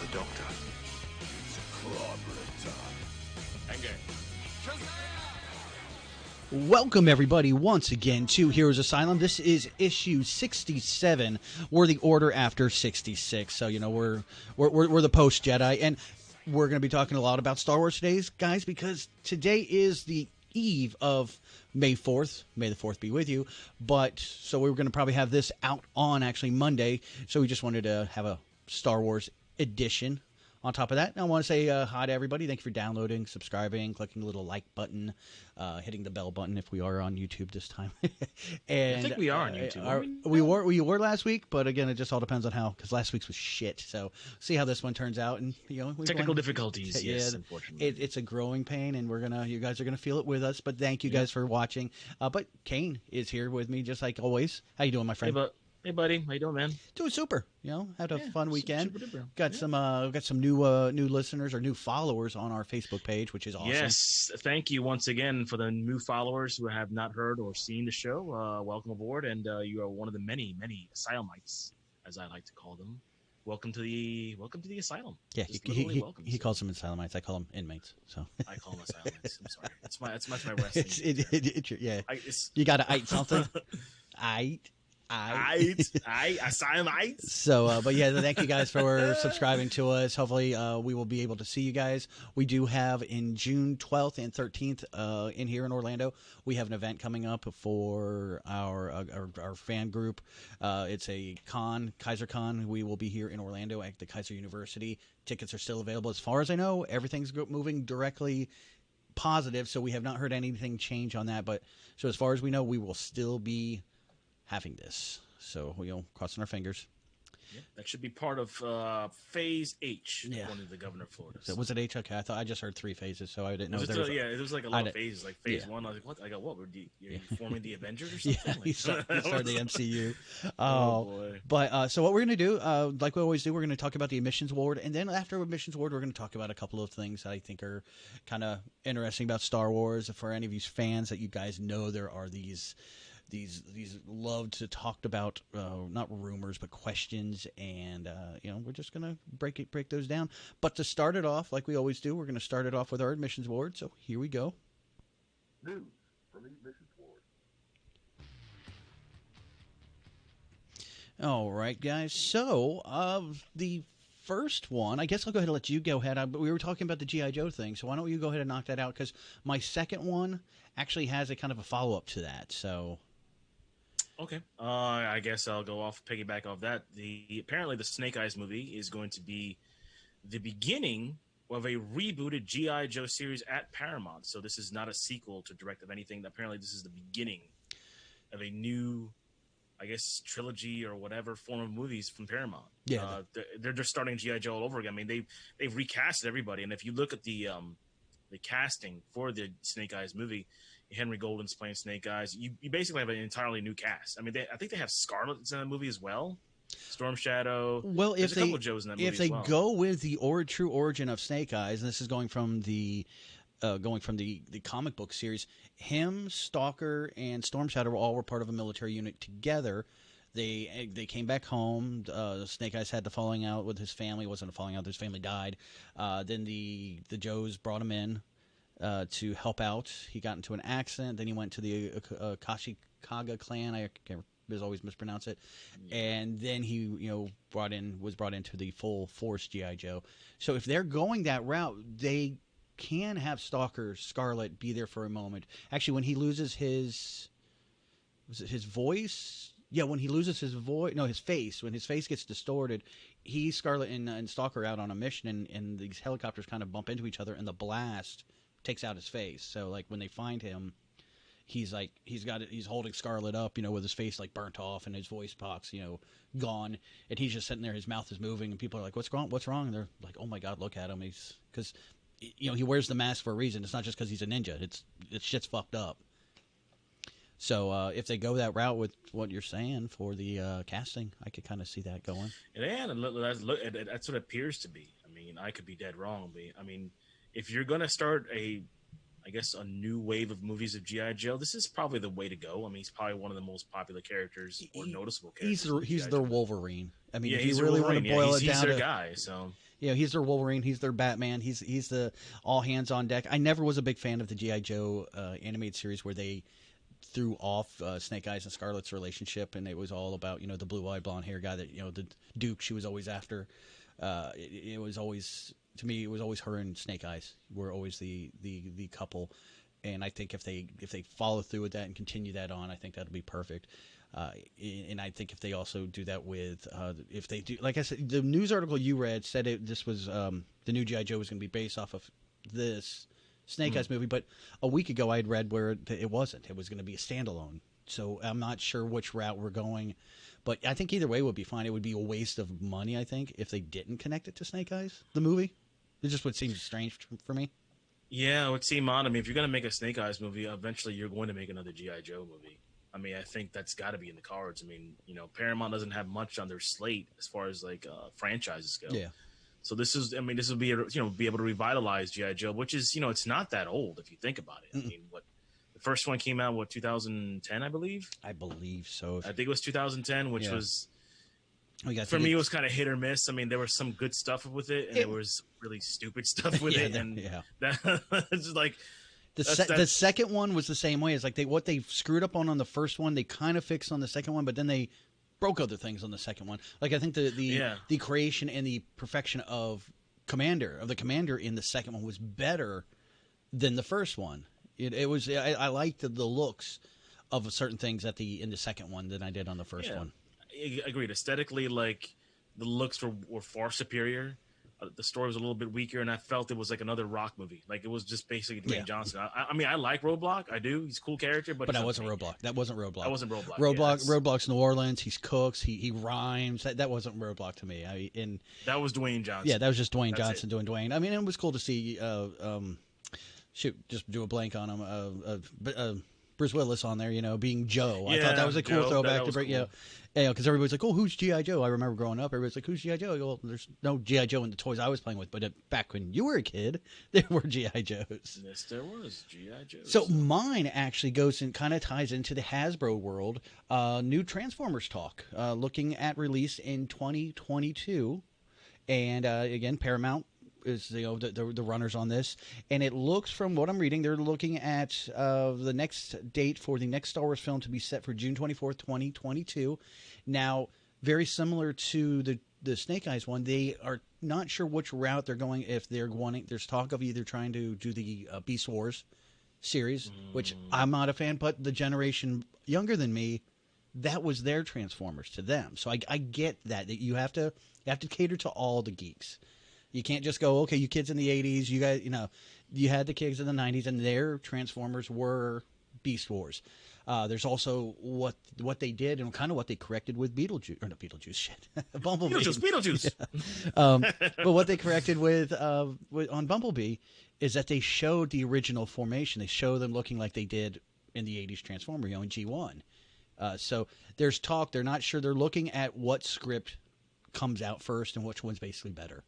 The Doctor. Welcome everybody once again to Heroes Asylum. This is issue 67. We're the Order after 66. So we're the post Jedi, and we're going to be talking a lot about Star Wars today, guys, because today is the eve of May 4th. May the 4th be with you. But so we were going to probably have this out on actually Monday. So we just wanted to have a Star Wars edition. On top of that, I want to say hi to everybody. Thank you for downloading, subscribing, clicking the little like button, hitting the bell button if we are on YouTube this time. And I think we are on YouTube. We were last week, but again, it just all depends on how, because last week's was shit. So see how this one turns out, and technical difficulties. Yes, unfortunately, it's a growing pain, and you guys are gonna feel it with us. But thank you guys for watching. But Kane is here with me, just like always. How you doing, my friend? Hey, buddy, how you doing, man? Doing super. Had a fun weekend. Super got some new listeners or new followers on our Facebook page, which is awesome. Yes, thank you once again for the new followers who have not heard or seen the show. Welcome aboard, and you are one of the many Asylumites, as I like to call them. Welcome to the asylum. Yeah, he calls them Asylumites. I call them inmates. So I call them Asylumites. I'm sorry. It's my wrestling. You got to eat something. Asylumites. So, but yeah, thank you guys for subscribing to us. Hopefully, we will be able to see you guys. We do have in June 12th and 13th in here in Orlando. We have an event coming up for our fan group. It's a con, Kaiser Con. We will be here in Orlando at the Kaiser University. Tickets are still available. As far as I know, everything's moving directly positive. So we have not heard anything change on that. But so as far as we know, we will still be having this, so crossing our fingers. Yeah, that should be part of Phase H, according to the governor of Florida. So was it H? Okay, I just heard 3 phases, so I didn't know. It was like a lot of phases, like Phase 1. I was like, what? I go, what? You're forming the Avengers or something? Yeah, he started the MCU. Oh boy! But so what we're going to do, like we always do, we're going to talk about the Admissions Award, and then after Admissions Award, we're going to talk about a couple of things that I think are kind of interesting about Star Wars. For any of you fans that you guys know, there are these loved to talked about, not rumors but questions, and we're just gonna break those down. But to start it off, like we always do, we're gonna start it off with our Admissions Award. So here we go. News from the Admissions Award. All right, guys. So the first one, I guess I'll go ahead and let you go ahead. We were talking about the G.I. Joe thing, so why don't you go ahead and knock that out? Because my second one actually has a kind of a follow up to that. So. Okay, I guess I'll go piggyback off that. Apparently the Snake Eyes movie is going to be the beginning of a rebooted G.I. Joe series at Paramount. So this is not a sequel to direct of anything. Apparently this is the beginning of a new, I guess, trilogy or whatever form of movies from Paramount. Yeah, they're just starting G.I. Joe all over again. I mean, they've recasted everybody, and if you look at the casting for the Snake Eyes movie, Henry Golden's playing Snake Eyes. You basically have an entirely new cast. I mean, I think they have Scarlet in that movie as well. Storm Shadow. Well, there's a couple of Joes in that movie if they as well. go with the true origin of Snake Eyes, and this is going from the comic book series, him, Stalker, and Storm Shadow all were part of a military unit together. They came back home. Snake Eyes had the falling out with his family. It wasn't a falling out. His family died. Then the Joes brought him in to help out. He got into an accident. Then he went to the Kashikaga clan. I always mispronounce it. Yeah. And then he, was brought into the full force G.I. Joe. So if they're going that route, they can have Stalker, Scarlet be there for a moment. Actually, when he loses his voice? Yeah, when he loses his voice, his face. When his face gets distorted, Scarlet, and Stalker out on a mission, and these helicopters kind of bump into each other, and the blast takes out his face. So like when they find him, he's holding Scarlet up, with his face like burnt off and his voice box, gone, and he's just sitting there. His mouth is moving, and people are like, "What's wrong?" And they're like, "Oh my God, look at him!" Because he wears the mask for a reason. It's not just because he's a ninja. It's shit's fucked up. So if they go that route with what you're saying for the casting, I could kind of see that going. Yeah, that's what it appears to be. I mean, I could be dead wrong, but I mean, if you're going to start a new wave of movies of G.I. Joe, this is probably the way to go. I mean, he's probably one of the most popular characters or noticeable characters. He's their Wolverine. I mean, yeah, if you really want to boil it down, he's their guy. So he's their Wolverine, he's their Batman, he's the all hands on deck. I never was a big fan of the GI Joe animated series where they threw off Snake Eyes and Scarlet's relationship, and it was all about the blue-eyed blonde hair guy that the Duke she was always after. It was always, to me, it was always her and Snake Eyes were always the couple, and I think if they follow through with that and continue that on, I think that'll be perfect. And I think if they also do that with, if they do, like I said, the news article you read said this was the new GI Joe was going to be based off of this Snake Eyes movie, but a week ago I had read where it wasn't. It was going to be a standalone. So I'm not sure which route we're going, but I think either way would be fine. It would be a waste of money, I think, if they didn't connect it to Snake Eyes, the movie. It just would seem strange for me. Yeah, it would seem odd. I mean, if you're going to make a Snake Eyes movie, eventually you're going to make another G.I. Joe movie. I mean, I think that's got to be in the cards. I mean, Paramount doesn't have much on their slate as far as like franchises go. Yeah. So this will be be able to revitalize G.I. Joe, which is it's not that old if you think about it. I mean, the first one came out 2010, I believe. I believe so. I think it was 2010, which was for me it was kind of hit or miss. I mean, there was some good stuff with it, and there was really stupid stuff with it, and that it's like the second one was the same way. It's like what they screwed up on the first one, they kind of fixed on the second one, but then they broke other things on the second one. Like I think the creation and the perfection of the commander in the second one was better than the first one. It was I liked the looks of certain things in the second one than I did on the first one. Agreed. Aesthetically, like the looks were far superior. The story was a little bit weaker, and I felt it was like another Rock movie. Like it was just basically Dwayne Johnson. I mean, I like Roadblock. I do. He's a cool character, but that wasn't Roadblock. That wasn't Roadblock. That wasn't Roadblock. Roadblock's New Orleans. He's cooks. He rhymes. That wasn't Roadblock to me. That was Dwayne Johnson. Yeah, that was just Dwayne Johnson doing Dwayne. I mean, it was cool to see. Just do a blank on him. Bruce Willis on there, being Joe. I thought that was a cool throwback to bring. Cool. Because everybody's like, "Oh, who's GI Joe?" I remember growing up, everybody's like, "Who's GI Joe?" I go, "Well, there's no GI Joe in the toys I was playing with, but back when you were a kid, there were GI Joes." Yes, there was GI Joes. So mine actually goes and kind of ties into the Hasbro world. New Transformers talk, looking at release in 2022, and again, Paramount is the runners on this, and it looks, from what I'm reading, they're looking at the next date for the next Star Wars film to be set for June 24th, 2022. Now, very similar to the Snake Eyes one, they are not sure which route they're going. If they're wanting, there's talk of either trying to do the Beast Wars series, which I'm not a fan, but the generation younger than me, that was their Transformers to them. So I get that you have to cater to all the geeks. You can't just go, okay, you kids in the 80s, you guys, you had the kids in the 90s, and their Transformers were Beast Wars. There's also what they did and kind of what they corrected with Beetlejuice, or not Beetlejuice, shit, Bumblebee. Beetlejuice. Yeah. But what they corrected with on Bumblebee is that they showed the original formation. They show them looking like they did in the 80s Transformer, in G1. So there's talk. They're not sure. They're looking at what script comes out first and which one's basically better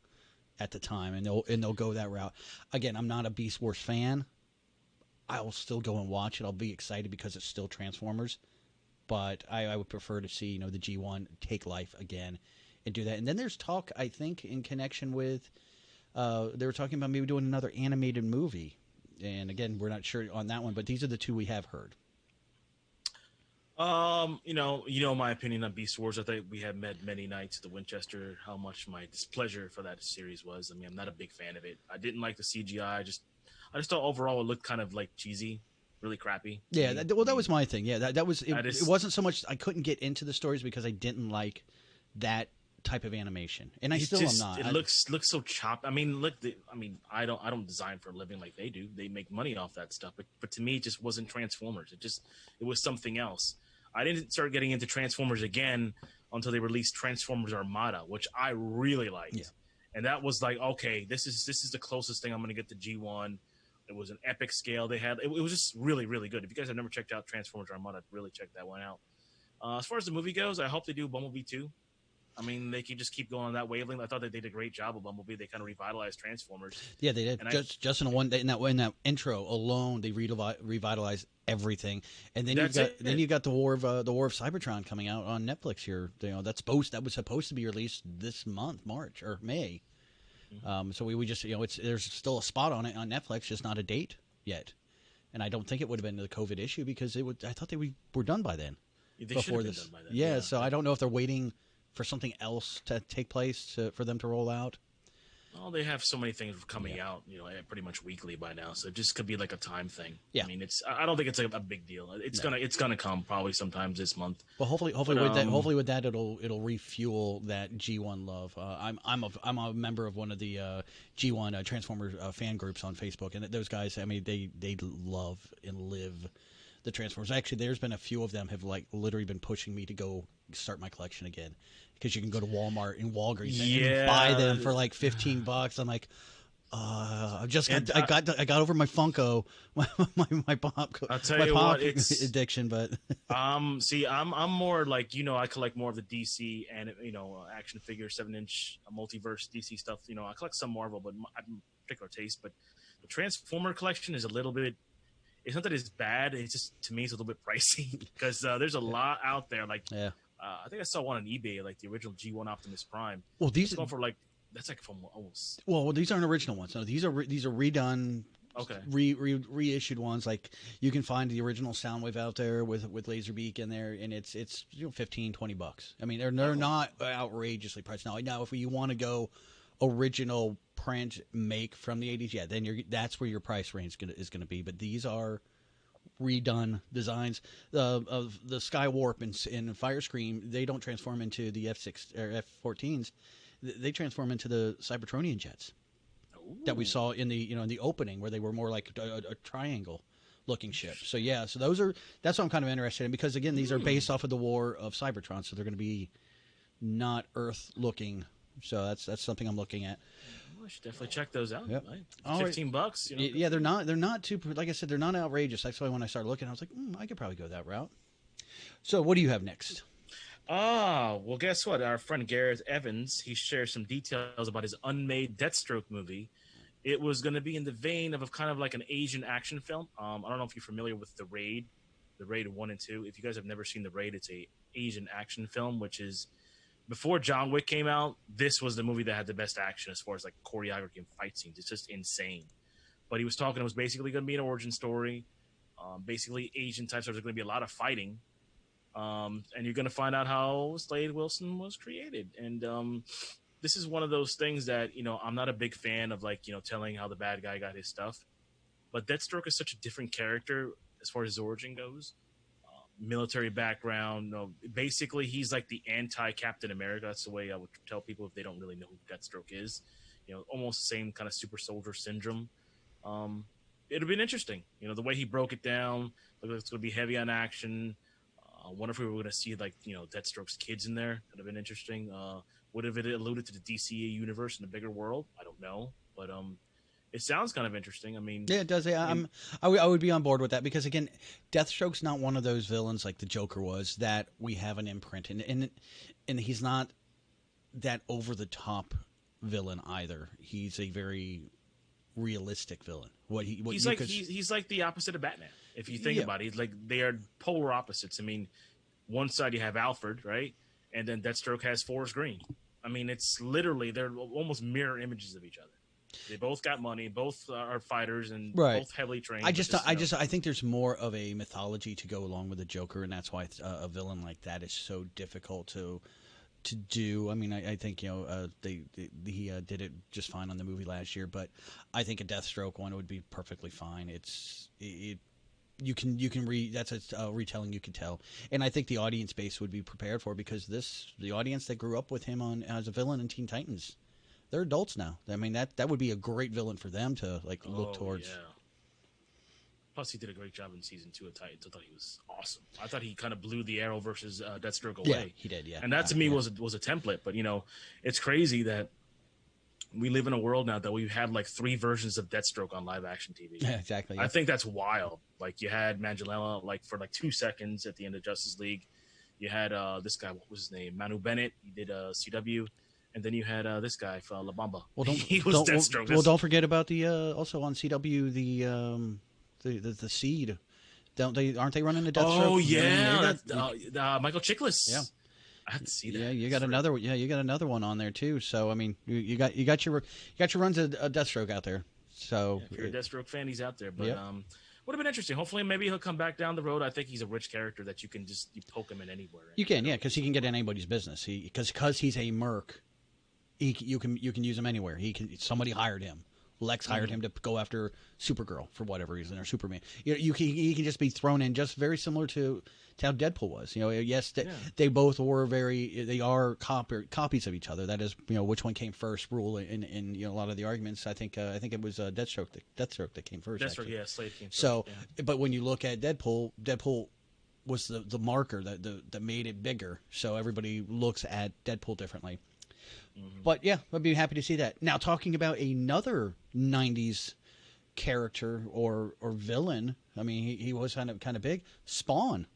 at the time, and they'll go that route. Again, I'm not a Beast Wars fan. I'll still go and watch it. I'll be excited because it's still Transformers, but I would prefer to see the G1 take life again and do that. And then there's talk, I think, in connection with they were talking about maybe doing another animated movie. And again, we're not sure on that one, but these are the two we have heard. My opinion on Beast Wars. I think we have met many nights at the Winchester how much my displeasure for that series was. I mean, I'm not a big fan of it. I didn't like the CGI. I just thought overall it looked kind of like cheesy, really crappy. Yeah, that was my thing. Yeah, that was it. It wasn't so much I couldn't get into the stories because I didn't like that type of animation, and I still am not. It looks so chopped. I mean, I don't design for a living like they do. They make money off that stuff, but to me, it just wasn't Transformers. It was something else. I didn't start getting into Transformers again until they released Transformers Armada, which I really liked. Yeah. And that was like, okay, this is the closest thing I'm going to get to G1. It was an epic scale. They had it was just really, really good. If you guys have never checked out Transformers Armada, really check that one out. As far as the movie goes, I hope they do Bumblebee 2. I mean, they could just keep going on that wavelength. I thought they did a great job with Bumblebee. They kind of revitalized Transformers. Yeah, they did. Just in one day, in that intro alone, they revitalized everything. And then you've got the War of Cybertron coming out on Netflix here. That was supposed to be released this month, March or May. So we just there's still a spot on it on Netflix, just not a date yet. And I don't think it would have been the COVID issue because I thought they were done by then. They should have been done by then. Yeah, so I don't know if they're waiting for something else to take place for them to roll out. Well, they have so many things coming out, pretty much weekly by now. So it just could be like a time thing. Yeah. I mean, I don't think it's a big deal. It's gonna come probably sometimes this month. Well, hopefully with that it'll refuel that G1 love. I'm a member of one of the G1 Transformers fan groups on Facebook, and those guys, I mean, they love and live the Transformers. Actually, there's been a few of them have like literally been pushing me to go start my collection again. Because you can go to Walmart and Walgreens and buy them for like $15. I'm like, I got over my Funko, my pop. I'll tell you what, it's addiction. But see, I'm more like I collect more of the DC and action figure 7-inch multiverse DC stuff. I collect some Marvel, but I have a particular taste. But the Transformer collection is a little bit. It's not that it's bad. It's just to me it's a little bit pricey because there's a lot out there. Like I think I saw one on eBay, like the original G1 Optimus Prime. Well, these going for like that's like from almost. Well, these aren't original ones. No, these are redone. Okay. Reissued ones. Like you can find the original Soundwave out there with Laserbeak in there, and it's $15-$20. I mean, they're not outrageously priced now. Now, if you want to go original print make from the 80s, then that's where your price range is going to be. But these are redone designs of the Skywarp and Firescream. They don't transform into the F6 or F14s. They transform into the Cybertronian jets. Ooh. That we saw in the opening, where they were more like a triangle looking ship. So that's what I'm kind of interested in, because again, these are based off of the War of Cybertron, so they're going to be not Earth looking. So that's something I'm looking at. I should definitely check those out. Yep. Right? $15. Yeah, they're not too, like I said, they're not outrageous. That's why when I started looking, I was like, I could probably go that route. So what do you have next? Well, guess what? Our friend Gareth Evans, he shares some details about his unmade Deathstroke movie. It was going to be in the vein of kind of like an Asian action film. I don't know if you're familiar with The Raid 1 and 2. If you guys have never seen The Raid, it's a Asian action film, which is before John Wick came out. This was the movie that had the best action as far as like choreography and fight scenes. It's just insane. But he was talking, it was basically going to be an origin story. Basically, Asian types. There's going to be a lot of fighting. And you're going to find out how Slade Wilson was created. And this is one of those things that, I'm not a big fan of, like, telling how the bad guy got his stuff. But Deathstroke is such a different character as far as his origin goes. Military background. Basically, he's like the anti-Captain America. That's the way I would tell people if they don't really know who Deathstroke is. Almost the same kind of super soldier syndrome. It'll be interesting. The way he broke it down. Look like it's going to be heavy on action. I wonder if we were going to see, like, Deathstroke's kids in there. That'd have been interesting. Would have it alluded to the DCA universe in a bigger world? I don't know. But it sounds kind of interesting. I mean, yeah, it does. I would be on board with that, because again, Deathstroke's not one of those villains like the Joker was that we have an imprint, and he's not that over the top villain either. He's a very realistic villain. He's like the opposite of Batman. If you think about it, he's like, they are polar opposites. I mean, one side you have Alfred, right, and then Deathstroke has Forrest Green. I mean, it's literally, they're almost mirror images of each other. They both got money, both are fighters, and both heavily trained. I think there's more of a mythology to go along with the Joker, and that's why a villain like that is so difficult to do. I mean, I think he did it just fine on the movie last year, but I think a Deathstroke one would be perfectly fine. You can read, that's a retelling you can tell, and I think the audience base would be prepared for it, because the audience that grew up with him as a villain in Teen Titans, they're adults now. I mean, that would be a great villain for them to look towards. Yeah. Plus, he did a great job in season 2 of Titans. I thought he was awesome. I thought he kind of blew the Arrow versus Deathstroke away. Yeah, he did. Yeah, and that to me was a template. But it's crazy that we live in a world now that we've had like 3 versions of Deathstroke on live action TV. Yeah, exactly. Yeah. I think that's wild. Like, you had Manganiello like for like 2 seconds at the end of Justice League. You had this guy, what was his name? Manu Bennett. He did CW. And then you had this guy for La Bamba. Well, he was Deathstroke. Well, don't forget about the also on CW the Seed. Aren't they running the Deathstroke? Oh yeah, Michael Chiklis. Yeah. I have to see that. Yeah, you It's got free. another. Yeah, you got another one on there too. So I mean, you got your runs of Deathstroke out there. So Yeah, if you're a Deathstroke fan, he's out there. But Yep. would have been interesting. Hopefully, maybe he'll come back down the road. I think he's a rich character that you can just poke him in anywhere. You can, yeah, because he can get in anybody's business. Because he's a merc, you can use him anywhere. Somebody hired him. Lex hired him to go after Supergirl for whatever reason, or Superman. He can just be thrown in, just very similar to how Deadpool was. Yes, they both were they are copies of each other. That is, which one came first rule in a lot of the arguments. I think it was Deathstroke that came first. Deathstroke, yeah, Slade came first. So, yeah. but when you look at Deadpool was the marker that made it bigger. So everybody looks at Deadpool differently. But yeah, I'd be happy to see that. Now, talking about another '90s character or villain, I mean, he was kind of big. Spawn,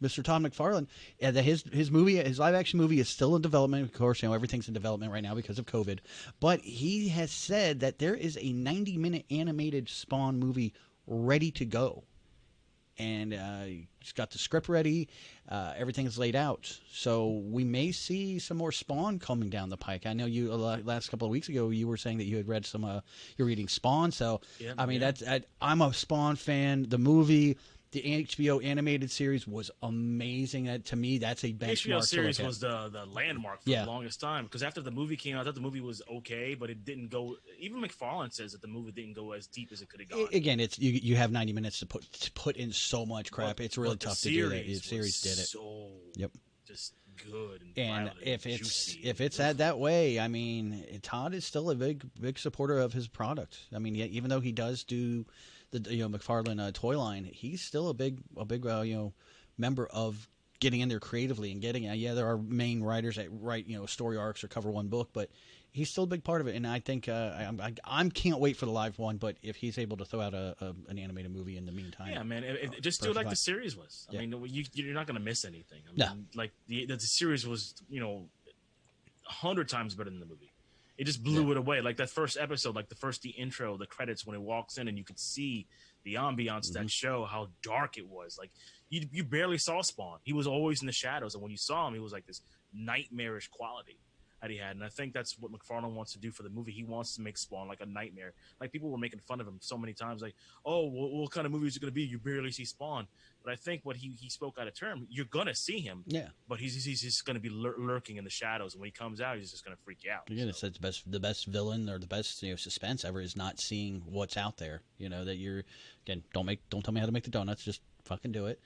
Mr. Todd McFarlane. His movie, his live action movie, is still in development. Of course, everything's in development right now because of COVID. But he has said that there is a 90-minute animated Spawn movie ready to go. And he's got the script ready. Everything is laid out. So we may see some more Spawn coming down the pike. I know you last couple of weeks ago you were saying that you had read some. You're reading Spawn. So I mean I'm a Spawn fan. The movie, the HBO animated series was amazing. To me, that's a benchmark. HBO series was the landmark for the longest time, because after the movie came out, I thought the movie was okay, but it didn't go. Even McFarlane says that the movie didn't go as deep as it could have gone. Again, it's you have 90 minutes to put in so much crap. It's really tough to do that. The series did it. So just good and if juicy it's that way, I mean, Todd is still a big supporter of his product. I mean, even though he does do the McFarlane toy line, he's still a big member of getting in there creatively and getting there are main writers that write story arcs or cover one book, but he's still a big part of it. And I think I can't wait for the live one, but if he's able to throw out an animated movie in the meantime, yeah, man, just do it like the series was. I mean, you're not going to miss anything. I mean, like the series was 100 times better than the movie. It just blew it away. Like that first episode, like the intro, the credits, when it walks in and you could see the ambiance that show, how dark it was. Like you barely saw Spawn. He was always in the shadows. And when you saw him, he was like this nightmarish quality that he had. And I think that's what McFarlane wants to do for the movie. He wants to make Spawn like a nightmare. Like people were making fun of him so many times. Like, oh, what kind of movie is it going to be? You barely see Spawn. But I think what he spoke out of term, you're going to see him. Yeah. But he's just going to be lurking in the shadows. And when he comes out, he's just going to freak you out. Again, so. It's the best villain or the best suspense ever is not seeing what's out there. That you're, again, don't tell me how to make the donuts. Just fucking do it.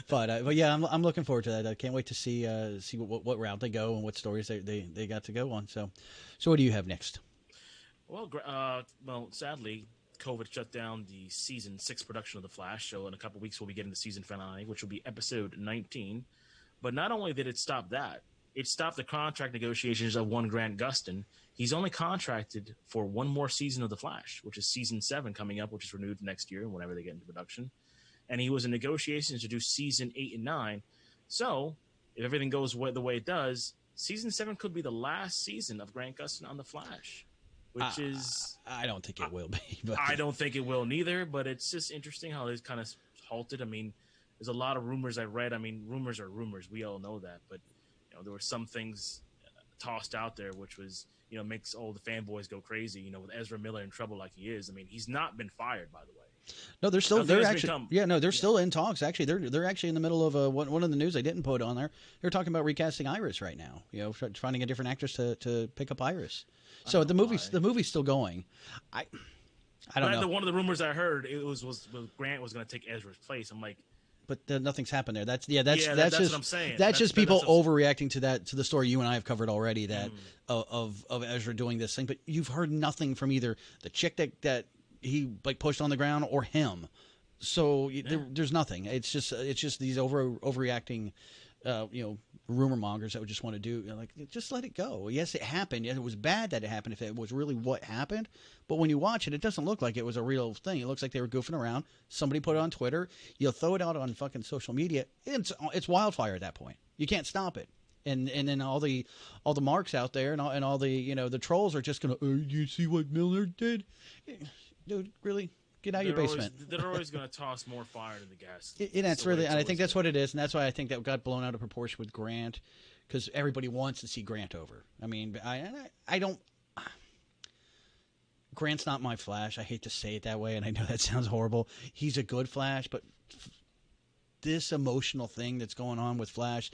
But yeah, I'm looking forward to that. I can't wait to see what route they go and what stories they got to go on. So what do you have next? Well, sadly, COVID shut down the season 6 production of The Flash. So in a couple of weeks, we'll be getting the season finale, which will be episode 19. But not only did it stop that, it stopped the contract negotiations of one Grant Gustin. He's only contracted for one more season of The Flash, which is season 7 coming up, which is renewed next year whenever they get into production. And he was in negotiations to do season 8 and 9. So if everything goes the way it does, season 7 could be the last season of Grant Gustin on The Flash, which is... I don't think it will be. But. I don't think it will neither, but it's just interesting how it's kind of halted. I mean, there's a lot of rumors I read. I mean, rumors are rumors. We all know that. But, there were some things tossed out there, which was, makes all the fanboys go crazy, with Ezra Miller in trouble like he is. I mean, he's not been fired, by the way. No, they're still in talks. Actually, they're actually in the middle of one of the news I didn't put on there. They're talking about recasting Iris right now. Finding a different actress to pick up Iris. So the movie's still going. I don't know. One of the rumors I heard was Grant was going to take Ezra's place. I'm like, but nothing's happened there. That's just what I'm saying. That's just people overreacting to the story you and I have covered already. That of Ezra doing this thing, but you've heard nothing from either the chick that he pushed on the ground or him. So there's nothing. It's just these overreacting, rumor mongers that would just want to do just let it go. Yes, it happened. It was bad that it happened if it was really what happened. But when you watch it, it doesn't look like it was a real thing. It looks like they were goofing around. Somebody put it on Twitter. You'll throw it out on fucking social media. It's wildfire at that point. You can't stop it. And then all the marks out there and all the the trolls are just gonna. You see what Milner did, dude? Really? Get out of your basement. They're always going to toss more fire to the gas. And that's really, and I think that's what it is, and that's why I think that got blown out of proportion with Grant, because everybody wants to see Grant over. I mean, I don't. Grant's not my Flash. I hate to say it that way, and I know that sounds horrible. He's a good Flash, but this emotional thing that's going on with Flash,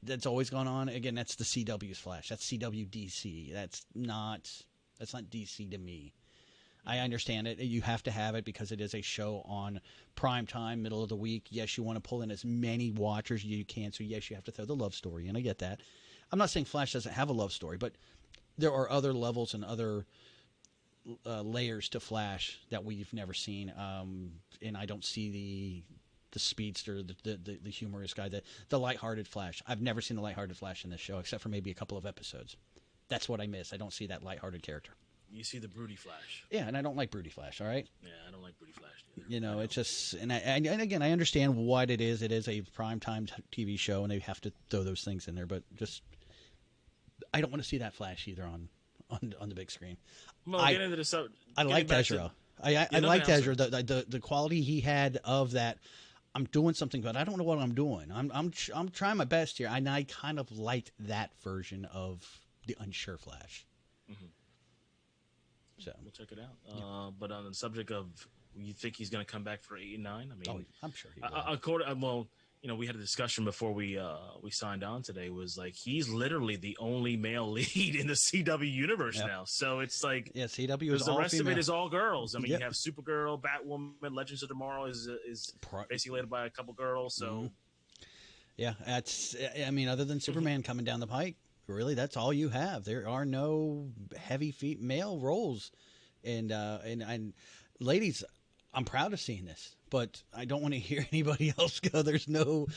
that's always gone on. Again, that's the CW's Flash. That's CW DC. That's not DC to me. I understand it. You have to have it because it is a show on prime time, middle of the week. Yes, you want to pull in as many watchers as you can, so yes, you have to throw the love story in. I get that. I'm not saying Flash doesn't have a love story, but there are other levels and other layers to Flash that we've never seen, and I don't see the speedster, the humorous guy, the lighthearted Flash. I've never seen the lighthearted Flash in this show, except for maybe a couple of episodes. That's what I miss. I don't see that lighthearted character. You see the broody Flash. Yeah, and I don't like broody Flash. All right. Yeah, I don't like broody Flash either. You know, it's just, and again, I understand what it is. It is a primetime TV show, and they have to throw those things in there. But just, I don't want to see that Flash either on the big screen. Well, I liked Ezra. I liked Ezra. The quality he had of that. I'm doing something, but I don't know what I'm doing. I'm trying my best here, and I kind of liked that version of the unsure Flash. Mm-hmm. So we'll check it out. But on the subject of, you think he's going to come back for 8 and 9? I mean, I'm sure he will. Well, you know, we had a discussion before we signed on today. Was like, he's literally the only male lead in the CW universe now. So it's like, yeah, CW is the all rest female. of it is all girls. I mean, Yep. you have Supergirl, Batwoman, Legends of Tomorrow is basically led by a couple girls. So yeah, that's. I mean, other than Superman coming down the pike, really, that's all you have. There are no heavy male roles, and ladies, I'm proud of seeing this, but I don't want to hear anybody else go, there's no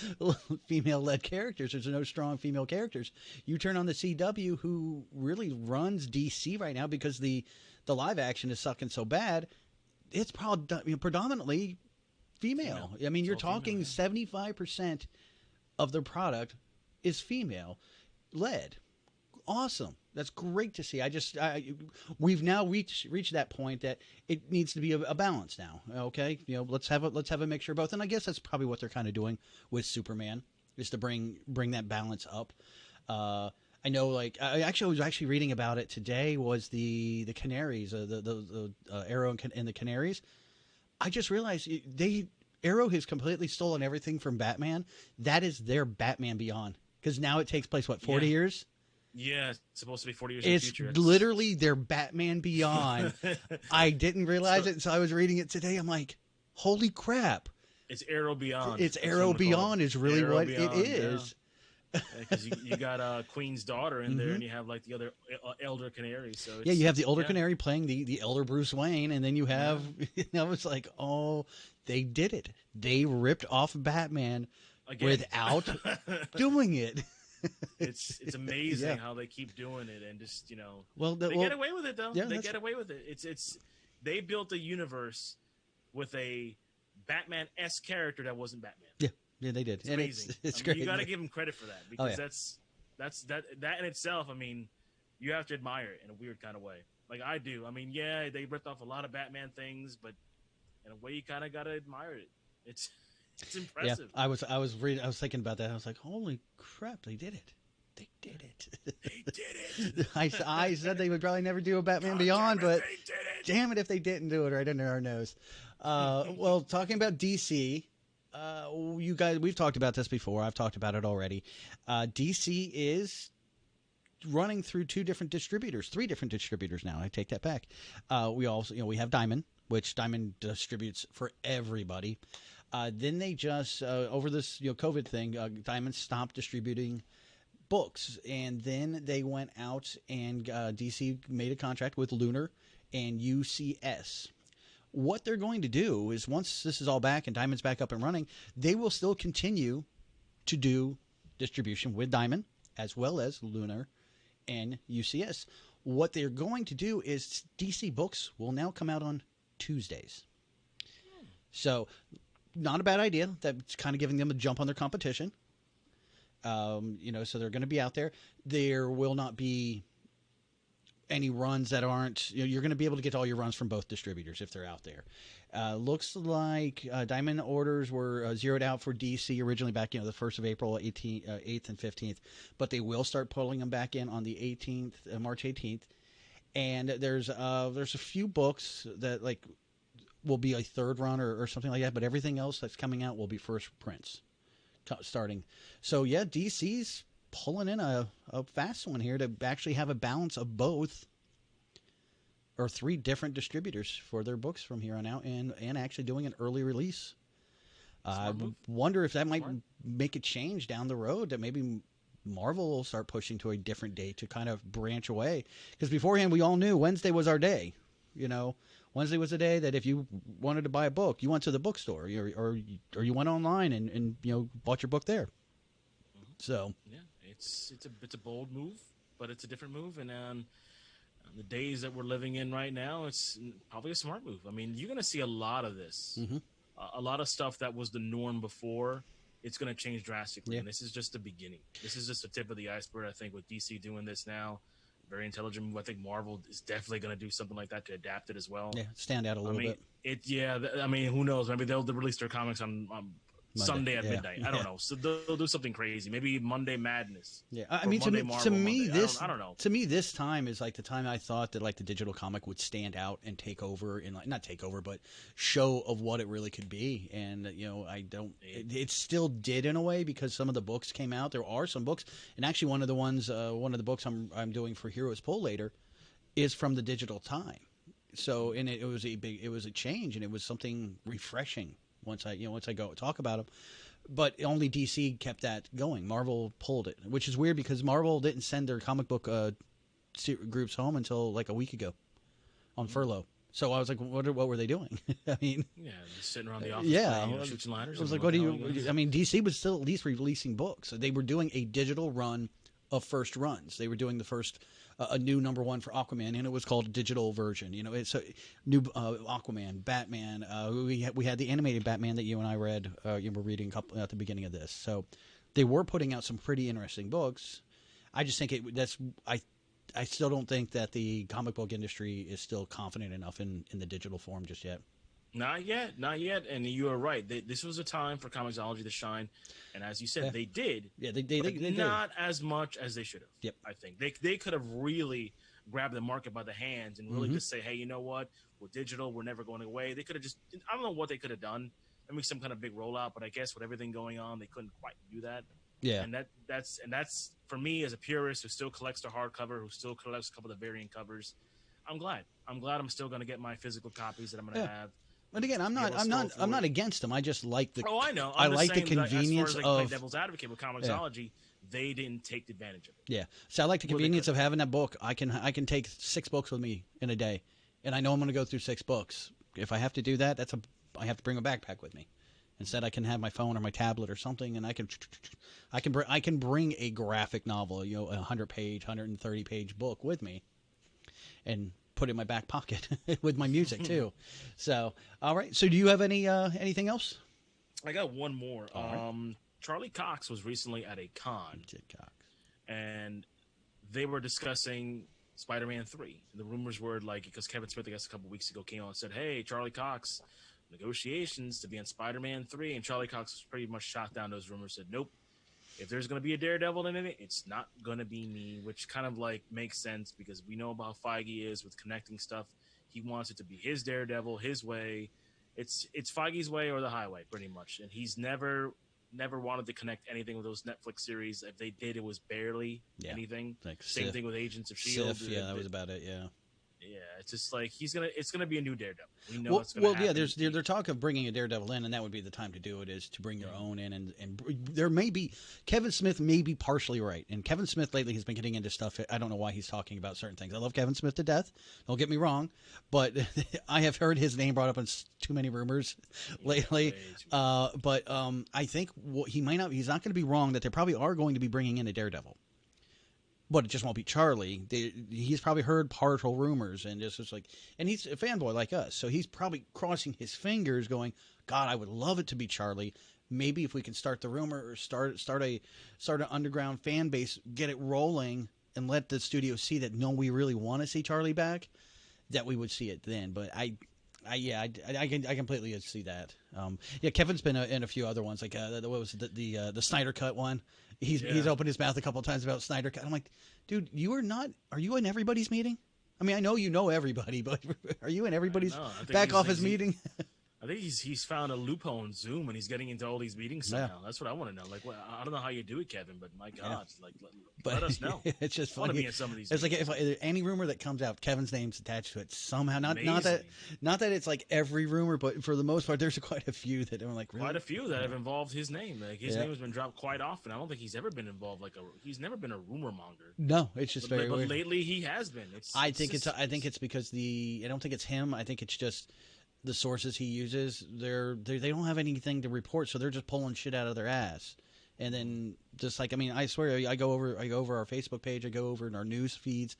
female-led characters. There's no strong female characters. You turn on the CW, who really runs DC right now because the live action is sucking so bad. It's probably predominantly female. I mean, you're talking 75% of their product is female-led. Awesome. That's great to see. We've now reached that point that it needs to be a balance now. Okay, you know, let's have a mixture of both, and I guess that's probably what they're kind of doing with Superman, is to bring that balance up. I know, like, I was actually reading about it today. Was the Canaries, the Arrow and the Canaries? I just realized Arrow has completely stolen everything from Batman. That is their Batman Beyond, because now it takes place 40 years. Yeah, it's supposed to be 40 years in the future. It's literally their Batman Beyond. I didn't realize it, so I was reading it today. I'm like, holy crap. It's Arrow Beyond. It's Arrow Beyond is really Arrow what Beyond, it is. Because you got Queen's daughter in there, and you have like the other elder Canary. So you have the older Canary playing the elder Bruce Wayne, and then you have, it's like, oh, they did it. They ripped off Batman without doing it. It's amazing how they keep doing it, and just they get away with it though. Yeah, they get away with it. It's they built a universe with a Batman-esque character that wasn't Batman. Yeah, they did. It's amazing. It's great. You got to give them credit for that, because that in itself. I mean, you have to admire it in a weird kind of way. Like I do. I mean, yeah, they ripped off a lot of Batman things, but in a way, you kind of got to admire it. It's impressive. Yeah, I was thinking about that. I was like, holy crap, they did it. They did it. They did it. I said they would probably never do a Batman Beyond, but damn it if they didn't do it right under our nose. Well, talking about DC, you guys, we've talked about this before. I've talked about it already. DC is running through three different distributors now. I take that back. We also, we have Diamond, which Diamond distributes for everybody. Then they just over this COVID thing, Diamond stopped distributing books, and then they went out and DC made a contract with Lunar and UCS. What they're going to do is, once this is all back and Diamond's back up and running, they will still continue to do distribution with Diamond as well as Lunar and UCS. What they're going to do is DC books will now come out on Tuesdays. So not a bad idea. That's kind of giving them a jump on their competition. So they're going to be out there. There will not be any runs that aren't, you're going to be able to get all your runs from both distributors if they're out there. Looks like Diamond orders were zeroed out for DC originally back, the 1st of April, 8th and 15th, but they will start pulling them back in on the 18th, March 18th. And there's a few books that will be a third run or something like that, but everything else that's coming out will be first prints starting. So yeah, DC's pulling in a fast one here to actually have a balance of both or 3 different distributors for their books from here on out, and actually doing an early release. I wonder if that might make a change down the road, that maybe Marvel will start pushing to a different date to kind of branch away. Because beforehand, we all knew Wednesday was our day. Wednesday was the day that if you wanted to buy a book, you went to the bookstore, or you went online and bought your book there. So yeah, it's a bold move, but it's a different move, and the days that we're living in right now, it's probably a smart move. I mean, you're going to see a lot of this, a lot of stuff that was the norm before. It's going to change drastically, and this is just the beginning. This is just the tip of the iceberg. I think with DC doing this now, very intelligent move. I think Marvel is definitely going to do something like that to adapt it as well. Yeah, stand out a little bit. I mean, who knows? Maybe they'll release their comics on Sunday at midnight. I don't know. So they'll do something crazy. Maybe Monday Madness. Yeah, I mean, to me, I don't know. To me, this time is like the time I thought that the digital comic would stand out and take over, and not take over, but show of what it really could be. And I don't. It still did in a way, because some of the books came out. There are some books, and actually one of the books I'm doing for Heroes Pull later is from the digital time. So, and it was a change, and it was something refreshing. Once I go talk about them, but only DC kept that going. Marvel pulled it, which is weird because Marvel didn't send their comic book groups home until a week ago on furlough. So I was like, what were they doing? I mean, just sitting around the office, shooting liners. I was like, what do you? I mean, DC was still at least releasing books. So they were doing a digital run of first runs. They were doing the first. A new #1 for Aquaman, and it was called a digital version. It's a new Aquaman, Batman. We had the animated Batman that you and I read. You were reading at the beginning of this. So they were putting out some pretty interesting books. I just think I still don't think that the comic book industry is still confident enough in the digital form just yet. Not yet. And you are right. This was a time for Comixology to shine, and as you said, they did. Yeah, they did. Not as much as they should have. Yep. I think they could have really grabbed the market by the hands and really just say, hey, you know what? We're digital. We're never going away. They could have just. I don't know what they could have done. Maybe some kind of big rollout, but I guess with everything going on, they couldn't quite do that. Yeah. And that's for me as a purist who still collects the hardcover, who still collects a couple of the variant covers. I'm glad I'm still going to get my physical copies that I'm going to have. But again, I'm not against them. I just like the. Oh, I know. I like the convenience as far as devil's advocate with Comixology, they didn't take advantage of it. Yeah, so I like the convenience of having that book. I can take 6 books with me in a day, and I know I'm going to go through 6 books. If I have to do that, I have to bring a backpack with me. Instead, I can have my phone or my tablet or something, and I can bring a graphic novel, a 100-page, 130-page book with me, and put it in my back pocket with my music too. So, all right. So, do you have anything else? I got one more. Charlie Cox was recently at a con, and they were discussing Spider-Man 3. The rumors were because Kevin Smith, I guess, a couple weeks ago came on and said, "Hey, Charlie Cox, negotiations to be on Spider-Man 3," and Charlie Cox was pretty much shot down those rumors. Said, "Nope. If there's going to be a Daredevil in it, it's not going to be me," which kind of makes sense because we know about how Feige is with connecting stuff. He wants it to be his Daredevil, his way. It's Feige's way or the highway, pretty much. And he's never wanted to connect anything with those Netflix series. If they did, it was barely anything. Same thing with Agents of S.H.I.E.L.D. Sif, that was about it, yeah. Yeah, it's just it's gonna be a new Daredevil. We know it's gonna happen. Yeah, there's talk of bringing a Daredevil in, and that would be the time to do it, is to bring your own in, and there may be Kevin Smith may be partially right, and Kevin Smith lately has been getting into stuff. I don't know why he's talking about certain things. I love Kevin Smith to death. Don't get me wrong, but I have heard his name brought up in too many rumors lately. But I think he's not going to be wrong that they probably are going to be bringing in a Daredevil. But it just won't be Charlie. He's probably heard partial rumors, and just and he's a fanboy like us, so he's probably crossing his fingers, going, "God, I would love it to be Charlie. Maybe if we can start the rumor or start an underground fan base, get it rolling, and let the studio see that no, we really want to see Charlie back, that we would see it then. But I completely see that. Yeah, Kevin's been in a few other ones, like what was the Snyder Cut one. He's opened his mouth a couple of times about Snyder Cut. I'm like, dude, you are not. Are you in everybody's meeting? I mean, I know you know everybody, but are you in everybody's back office meeting? I think he's found a loophole on Zoom, and he's getting into all these meetings somehow. That's what I want to know. Like, I don't know how you do it, Kevin, but my God, like, let us know. It's just I want to funny. be in some of these. It's like if any rumor that comes out, Kevin's name's attached to it somehow. Not that it's like every rumor, but for the most part, there's quite a few that are like really? Quite a few that have involved his name. Like his name has been dropped quite often. I don't think he's ever been involved. He's never been a rumor monger. No, it's just very weird. But lately he has been. I think it's because I don't think it's him. I think it's just the sources he uses. They don't have anything to report, so they're just pulling shit out of their ass. And then just like, I mean, I swear, I go over our Facebook page, I go over in our news feeds.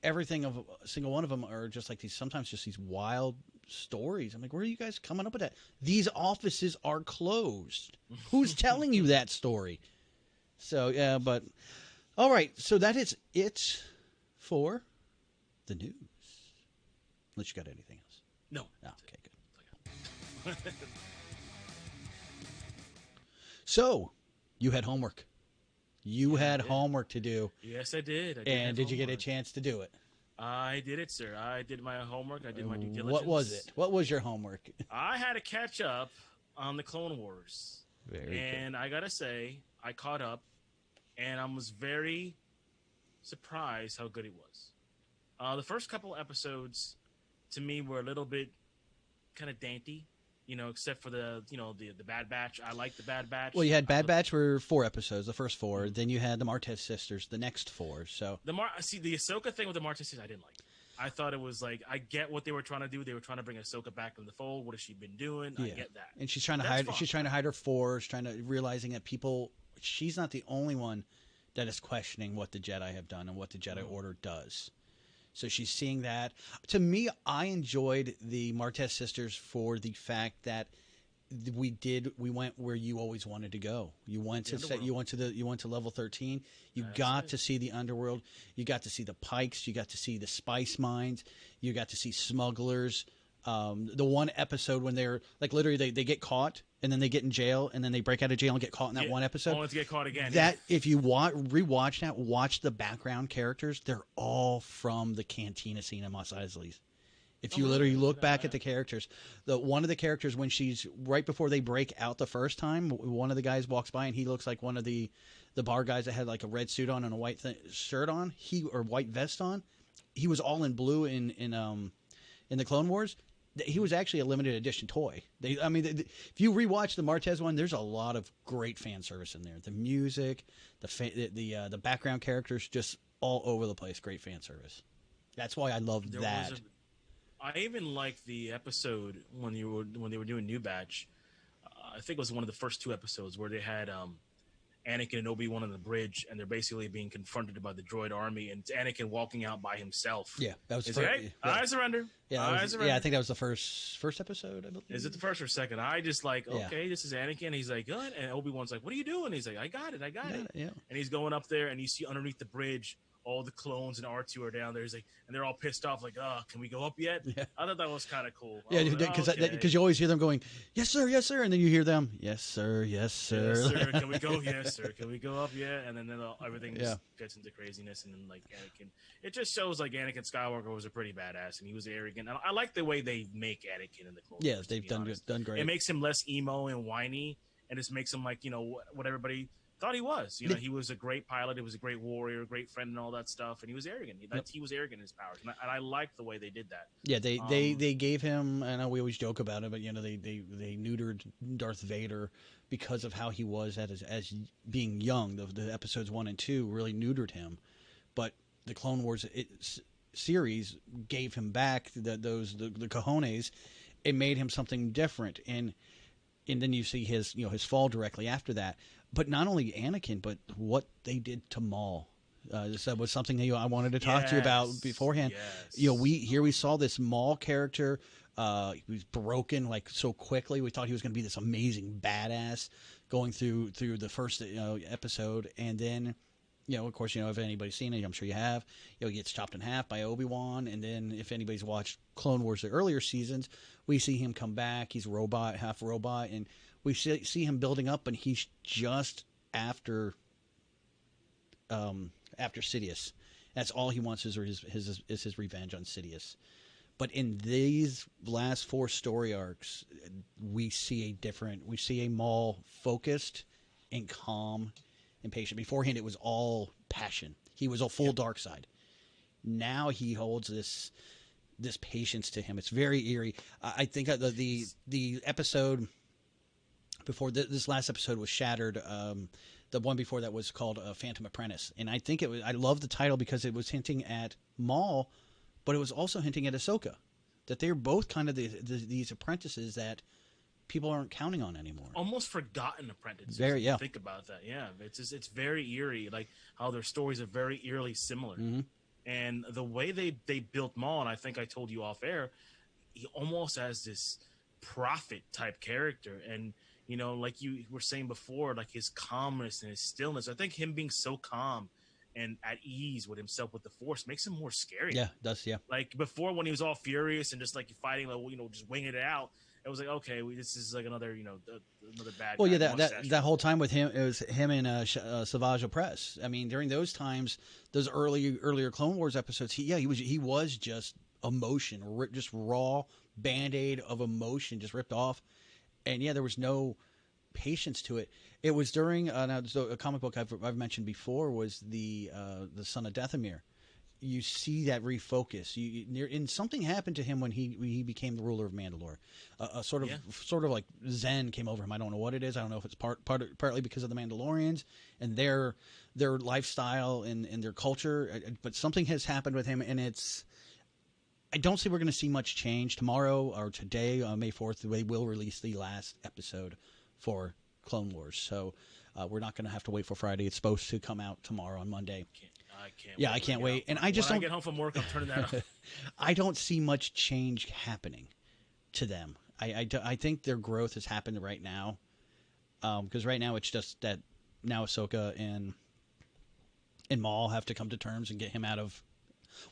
Everything of a single one of them are just like sometimes just these wild stories. I'm like, where are you guys coming up with that? These offices are closed. Who's telling you that story? So yeah, but all right. So that is it for the news. Unless you got anything else. No. Oh, okay, good. So, you had homework. You had homework to do. Yes, I did. And did you get a chance to do it? I did it, sir. I did my homework. I did my due diligence. What was it? What was your homework? I had to catch up on the Clone Wars. And I got to say, I caught up, and I was very surprised how good it was. The first couple episodes, to me, were a little bit kind of dainty, except for the Bad Batch. I like the Bad Batch. Well, you had Bad Batch were 4 episodes, the first 4. Then you had the Martez sisters, the next 4. So the Ahsoka thing with the Martez sisters, I didn't like. I thought it was like, I get what they were trying to do. They were trying to bring Ahsoka back in the fold. What has she been doing? Yeah. I get that. And she's trying to hide. She's trying to hide her Force, realizing that she's not the only one that is questioning what the Jedi have done and what the Jedi Order does. So she's seeing that. To me, I enjoyed the Martez sisters for the fact that we went where you always wanted to go. You went to level 13. You got to see the underworld. You got to see the Pikes. You got to see the spice mines. You got to see smugglers. The one episode when they're like literally they get caught and then they get in jail and then they break out of jail and get caught in that one episode. Only to get caught again. That if you rewatch that, watch the background characters. They're all from the Cantina scene in Mos Eisley's. If you literally look back at the characters, one of the characters when she's right before they break out the first time, one of the guys walks by and he looks like one of the bar guys that had like a red suit on and a white shirt on, or white vest on. He was all in blue in the Clone Wars. He was actually a limited edition toy. If you rewatch the Martez one, there's a lot of great fan service in there. The music, the background characters, just all over the place. Great fan service. That's why I loved that. I even liked the episode when they were doing New Batch. I think it was one of the first 2 episodes where they had Anakin and Obi-Wan on the bridge, and they're basically being confronted by the droid army, and it's Anakin walking out by himself. Yeah, that was I surrender. Yeah, I think that was the first episode. I believe. Is it the first or second? I just okay, this is Anakin. He's like, good, and Obi-Wan's like, what are you doing? He's like, I got it. Yeah. And he's going up there, and you see underneath the bridge, all the clones and R2 are down there. He's like, and they're all pissed off, like, can we go up yet? Yeah. I thought that was kind of cool. Yeah, because you always hear them going, yes, sir, and then you hear them, yes, sir, yes, sir. Yes, sir. Can we go? Yes, sir. Can we go up yet? And then everything just gets into craziness, and then like Anakin, it just shows like Anakin Skywalker was a pretty badass, and he was arrogant. And I like the way they make Anakin in the Clone Wars. Yeah, they've done great. It makes him less emo and whiny, and just makes him like what everybody thought he was. He was a great pilot. He was a great warrior, a great friend, and all that stuff. And he was arrogant. He was arrogant in his powers, and I like the way they did that. Yeah, they gave him. I know we always joke about it, but they neutered Darth Vader because of how he was as being young. The episodes 1 and 2 really neutered him, but the Clone Wars series gave him back the cojones. It made him something different, and then you see his fall directly after that. But not only Anakin, but what they did to Maul. This was something that I wanted to talk to you about beforehand. Yes. We saw this Maul character. He was broken like so quickly. We thought he was going to be this amazing badass going through the first episode, and then Of course, if anybody's seen it, I'm sure you have. He gets chopped in half by Obi-Wan, and then if anybody's watched Clone Wars, the earlier seasons, we see him come back. He's a robot, half robot, and we see him building up, and he's just after Sidious. That's all he wants is his revenge on Sidious. But in these last 4 story arcs, we see a Maul focused and calm and patient. Beforehand, it was all passion. He was a full dark side. Now he holds this patience to him. It's very eerie. I think the episode before this last episode was Shattered. The one before that was called Phantom Apprentice, and I think I love the title because it was hinting at Maul, but it was also hinting at Ahsoka, that they're both kind of these apprentices that people aren't counting on anymore. Almost forgotten apprentices. Very, yeah. Think about that. Yeah, it's very eerie, like how their stories are very eerily similar. Mm-hmm. And the way they built Maul, and I think I told you off air, he almost has this prophet type character, and like you were saying before, like his calmness and his stillness. I think him being so calm and at ease with himself with the Force makes him more scary. Yeah, it does. Yeah. Like before, when he was all furious and just like fighting, like just winging it out, it was like, okay, this is like another another bad. Well, guy, yeah, that whole time with him, it was him and Savage Opress. I mean, during those times, those earlier Clone Wars episodes, he was just emotion, just raw Band-Aid of emotion, just ripped off. And yeah, there was no patience to it. It was during now a comic book I've mentioned before was the Son of Dathomir. You see that refocus. And something happened to him when he became the ruler of Mandalore. Sort of like Zen came over him. I don't know what it is. I don't know if it's partly because of the Mandalorians and their lifestyle and their culture. But something has happened with him, and I don't see we're going to see much change tomorrow or today on May 4th. They will release the last episode for Clone Wars, so we're not going to have to wait for Friday. It's supposed to come out tomorrow on Monday. I can't wait. And I just when I get home from work, I'm turning that off. I don't see much change happening to them. I think their growth has happened right now, because right now it's just that now Ahsoka and Maul have to come to terms and get him out of.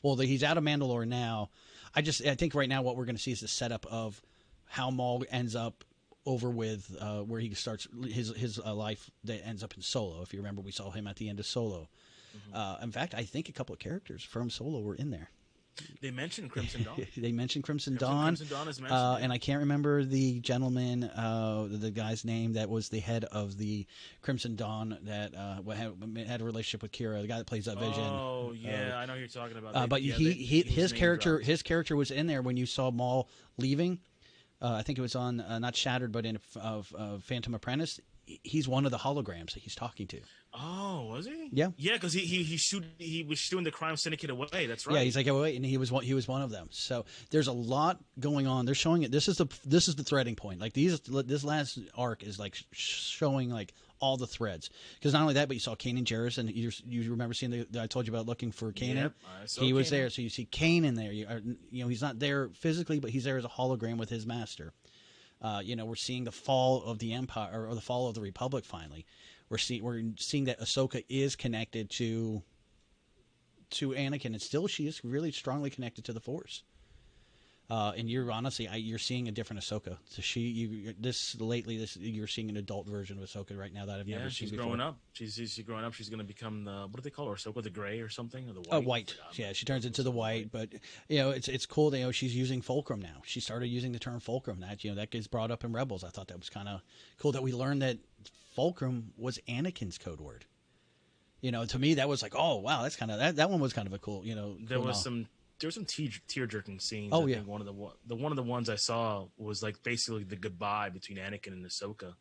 Well, he's out of Mandalore now. I think right now what we're going to see is the setup of how Maul ends up over with where he starts his life that ends up in Solo. If you remember, we saw him at the end of Solo. Mm-hmm. In fact, I think a couple of characters from Solo were in there. They mentioned Crimson Dawn. They mentioned Crimson Dawn. Crimson Dawn is mentioned. And I can't remember the gentleman, the guy's name that was the head of the Crimson Dawn that had a relationship with Kira, the guy that plays that Vision. Oh yeah, I know who you're talking about. But his character was in there when you saw Maul leaving. I think it was on not Shattered, but in Phantom Apprentice. He's one of the holograms that he's talking to. Oh, was he? Yeah, yeah, because he was shooing the crime syndicate away. That's right. Yeah, he's like, oh, wait, and he was one of them. So there's a lot going on. They're showing it. This is the threading point. Like this last arc is like showing like all the threads. Because not only that, but you saw Kanan Jarrus, and you remember seeing I told you about looking for Kanan. Yep, he was there, so you see Kanan there. He's not there physically, but he's there as a hologram with his master. We're seeing the fall of the Empire or the fall of the Republic. Finally, we're seeing that Ahsoka is connected to Anakin, and still she is really strongly connected to the Force. And you're seeing a different Ahsoka. So you're seeing an adult version of Ahsoka right now that I've never seen before. She's growing up. She's growing up. She's going to become what do they call her? Ahsoka the Gray or something, or the White? White. Yeah, she turns into the White. But it's cool. She's using Fulcrum now. She started using the term Fulcrum. That gets brought up in Rebels. I thought that was kind of cool that we learned that Fulcrum was Anakin's code word. To me that was like, oh wow, that's kind of that one was kind of a cool. There was some tear-jerking scenes. Oh, I yeah. think one of the ones I saw was like basically the goodbye between Anakin and Ahsoka,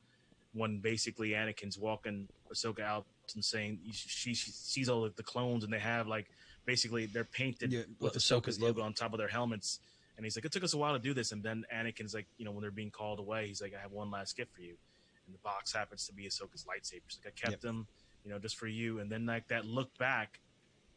when basically Anakin's walking Ahsoka out and saying she sees all the clones, and they have like basically they're painted with Ahsoka's logo on top of their helmets, and he's like, it took us a while to do this, and then Anakin's like, when they're being called away, he's like, I have one last gift for you, and the box happens to be Ahsoka's lightsabers. Like, I kept them, just for you, and then like that look back.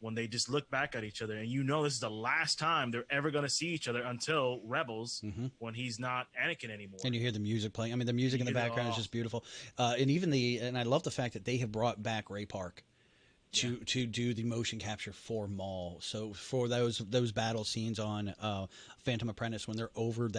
When they just look back at each other, and this is the last time they're ever going to see each other until Rebels, when he's not Anakin anymore. And you hear the music playing. I mean, the music in the background is just beautiful. And I love the fact that they have brought back Ray Park to do the motion capture for Maul. So for those battle scenes on Phantom Apprentice, when they're over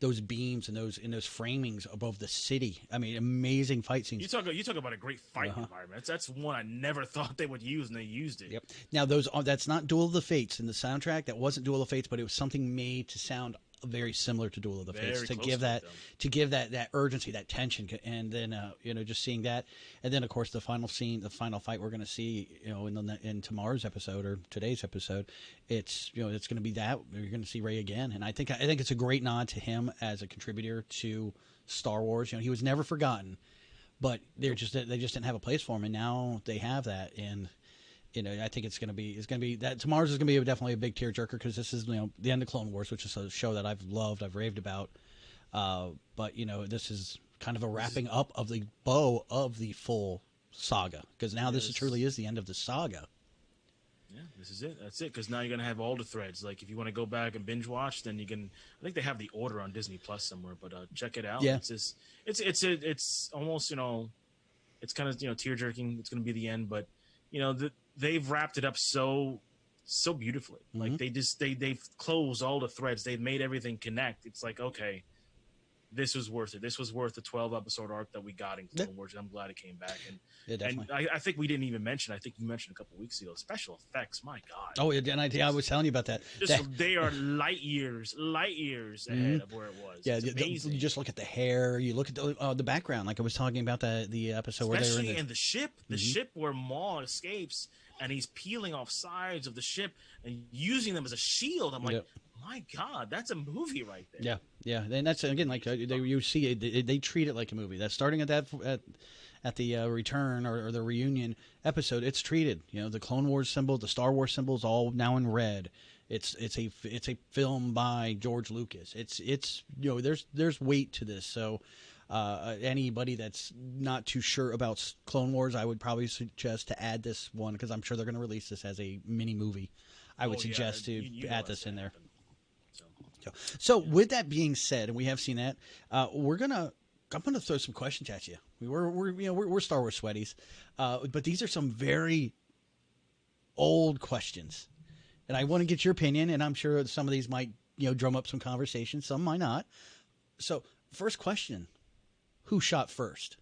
those beams and those framings above the city, I mean, amazing fight scenes. You talk about a great fight environment. That's one I never thought they would use, and they used it. Yep. Now that's not Duel of the Fates in the soundtrack. That wasn't Duel of the Fates, but it was something made to sound very similar to Duel of the Fates to give that urgency, that tension, and then just seeing that, and then of course the final fight we're going to see in tomorrow's episode or today's episode, it's it's going to be that you're going to see Rey again, and I think it's a great nod to him as a contributor to Star Wars. He was never forgotten, but they just didn't have a place for him, and now they have that. And I think it's going to be that tomorrow's is going to be definitely a big tearjerker, because this is the end of Clone Wars, which is a show that I've loved, I've raved about. But this is kind of a wrapping up of the bow of the full saga, because now this truly is the end of the saga. Yeah, this is it. That's it. Because now you're gonna have all the threads. Like if you want to go back and binge watch, then you can. I think they have the order on Disney Plus somewhere, but check it out. Yeah. It's almost it's kind of tear jerking. It's gonna be the end, but they've wrapped it up so beautifully. Mm-hmm. Like they've closed all the threads. They've made everything connect. It's like, okay, this was worth it. This was worth the 12-episode arc that we got in Clone Wars. I'm glad it came back. And I think we didn't even mention. I think you mentioned a couple weeks ago. Special effects. My God. Oh, and I was telling you about that. They are light years ahead of where it was. Yeah, it's amazing. You just look at the hair. You look at the background. Like I was talking about the episode especially where they were in the ship. The ship where Maul escapes and he's peeling off sides of the ship and using them as a shield. I'm like, my God, that's a movie right there. Yeah. And that's again like you see they treat it like a movie. That's starting at the return or the reunion episode. It's treated. The Clone Wars symbol, the Star Wars symbol is all now in red. It's a film by George Lucas. It's there's weight to this. So anybody that's not too sure about Clone Wars, I would probably suggest to add this one, because I'm sure they're going to release this as a mini movie. I would suggest to add this in there. So with that being said, and we have seen that, I'm gonna throw some questions at you. We're Star Wars sweaties, but these are some very old questions, and I want to get your opinion. And I'm sure some of these might drum up some conversation. Some might not. So first question: who shot first?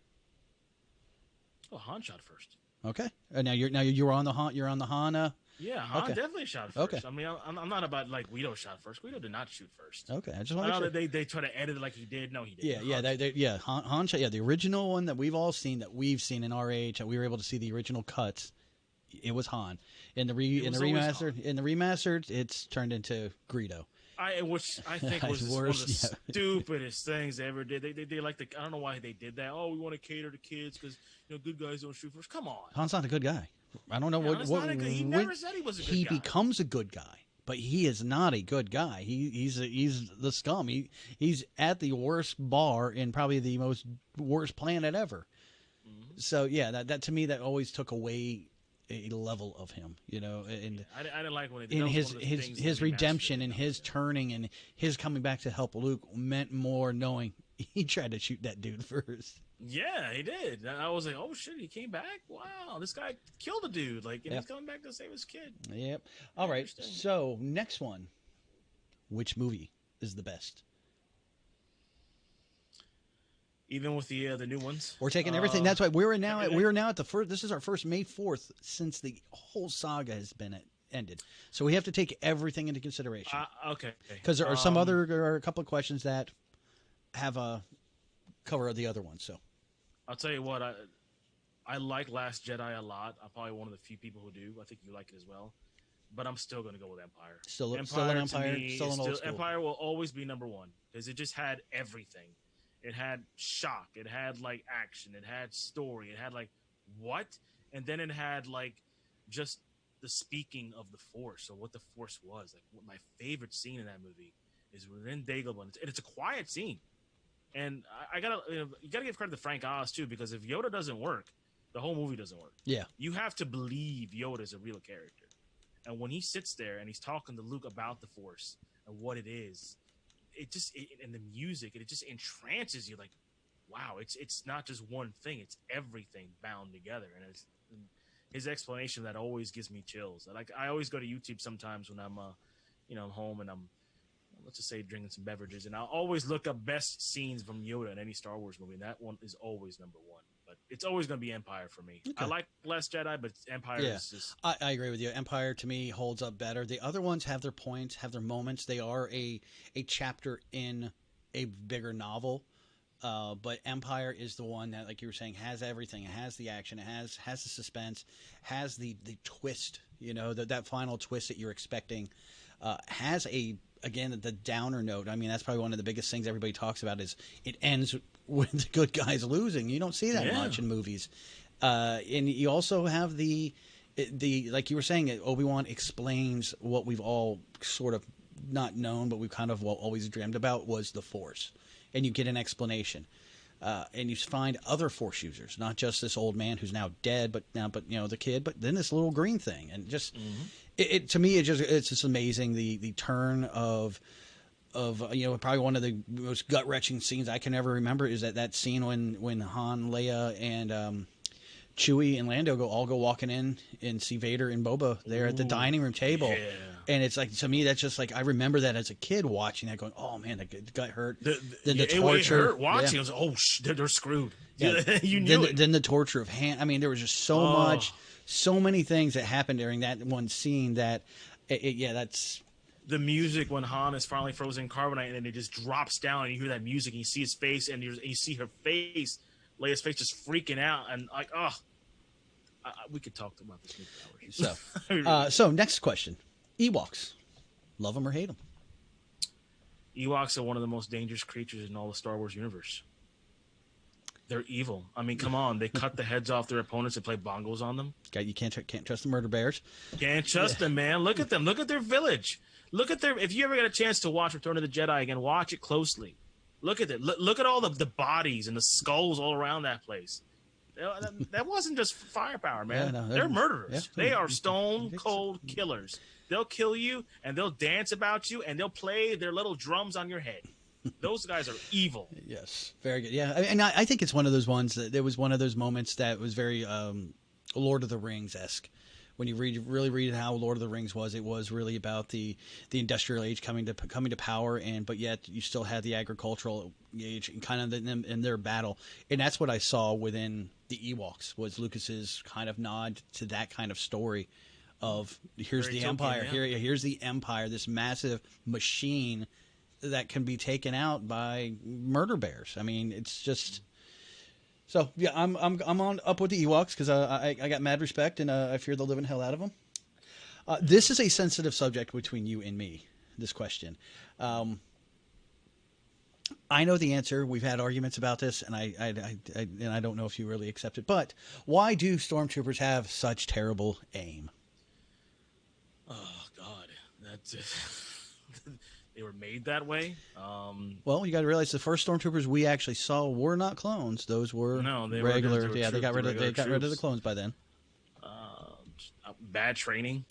Oh, Han shot first. Okay. Now you're on the Han. You're on the Han. Yeah, Han definitely shot first. Okay. I mean, I'm not about like Guido shot first. Guido did not shoot first. Okay, I just want to know that they try to edit it like he did. No, he didn't. Han shot. Yeah, the original one that we've all seen, that we've seen in our age, that we were able to see the original cuts. It was Han. In the remastered, it's turned into Greedo. Which I think was one of the stupidest things they ever did. They like I don't know why they did that. Oh, we want to cater to kids because good guys don't shoot first. Come on, Han's not a good guy. I don't know he never said he was a good guy. He becomes a good guy, but he is not a good guy. He's the scum. He's at the worst bar in probably the worst planet ever. Mm-hmm. So yeah, that to me that always took away a level of him, and I didn't like when they did. And his redemption and his turning and his coming back to help Luke meant more, knowing he tried to shoot that dude first. Yeah, he did. I was like, oh shit, he came back. Wow, this guy killed a dude. Like, and he's coming back to save his kid. Yep. All right. So next one, which movie is the best? Even with the new ones, we're taking everything. That's why we're now at the first. This is our first May 4th since the whole saga has been ended. So we have to take everything into consideration. Okay. Because there are there are a couple of questions that have a cover of the other ones. So I'll tell you what, I like Last Jedi a lot. I'm probably one of the few people who do. I think you like it as well. But I'm still going to go with Empire. Still an Empire. Still an old school. Empire will always be number one because it just had everything. It had shock. It had like action. It had story. It had like what? And then it had like just the speaking of the Force. So what the Force was. Like what my favorite scene in that movie is we're in Dagobah, and it's a quiet scene. And you gotta give credit to Frank Oz too, because if Yoda doesn't work, the whole movie doesn't work. Yeah, you have to believe Yoda is a real character. And when he sits there and he's talking to Luke about the Force and what it is, and the music, it just entrances you. Like, wow, it's not just one thing; it's everything bound together. And his explanation that always gives me chills. Like I always go to YouTube sometimes when I'm home and I'm, let's just say, drinking some beverages, and I'll always look up best scenes from Yoda in any Star Wars movie. And that one is always number one. But it's always going to be Empire for me. Okay. I like Last Jedi, but Empire is just. I agree with you. Empire to me holds up better. The other ones have their points, have their moments. They are a chapter in a bigger novel. But Empire is the one that, like you were saying, has everything. It has the action. It has the suspense. Has the twist. You know, that final twist that you're expecting. Has again the downer note. I mean, that's probably one of the biggest things everybody talks about is it ends with the good guys losing. You don't see that much in movies. And you also have the like you were saying, Obi-Wan explains what we've all sort of not known, but we've kind of always dreamed about, was the Force. And you get an explanation. And you find other Force users, not just this old man who's now dead, but the kid, but then this little green thing. And just it to me, it's just amazing the turn of probably one of the most gut wrenching scenes I can ever remember is that scene when Han, Leia, and Chewie and Lando go walking in and see Vader and Boba there at the dining room table. Yeah. And it's like, to me, that's just like, I remember that as a kid watching that going, oh man, that got hurt. Then the torture. It hurt watching. I was like, they're screwed. Yeah. You knew it. Then the torture of Han. I mean, there was just so many things that happened during that one scene that, that's. The music when Han is finally frozen in carbonite and then it just drops down and you hear that music and you see his face and you see her face, Leia's face just freaking out and like, we could talk about this movie for hours. So next question. Ewoks. Love them or hate them? Ewoks are one of the most dangerous creatures in all the Star Wars universe. They're evil. I mean, come on. They cut the heads off their opponents and play bongos on them. You can't trust the murder bears. Can't trust them, man. Look at them. Look at their village. Look at if you ever get a chance to watch Return of the Jedi again, watch it closely. Look at it. Look at all the bodies and the skulls all around that place. That wasn't just firepower, man. Yeah, no, they're murderers. Yeah. They are stone cold killers. They'll kill you and they'll dance about you and they'll play their little drums on your head. Those guys are evil. Yes, very good. Yeah, and I think it's one of those ones that there was one of those moments that was very Lord of the Rings-esque. When you really read how Lord of the Rings was, it was really about the industrial age coming to power, but yet you still had the agricultural age and kind of in their battle. And that's what I saw within the Ewoks, was Lucas's kind of nod to that kind of story of here's the Empire, here's the Empire, this massive machine that can be taken out by murder bears. I mean, it's just. So yeah, I'm on up with the Ewoks because I got mad respect and I fear the living hell out of them. This is a sensitive subject between you and me. This question, I know the answer. We've had arguments about this, and I don't know if you really accept it. But why do stormtroopers have such terrible aim? Oh God, that's. They were made that way. Well, you got to realize the first stormtroopers we actually saw were not clones; those were regular. They got rid of the clones by then. Bad training.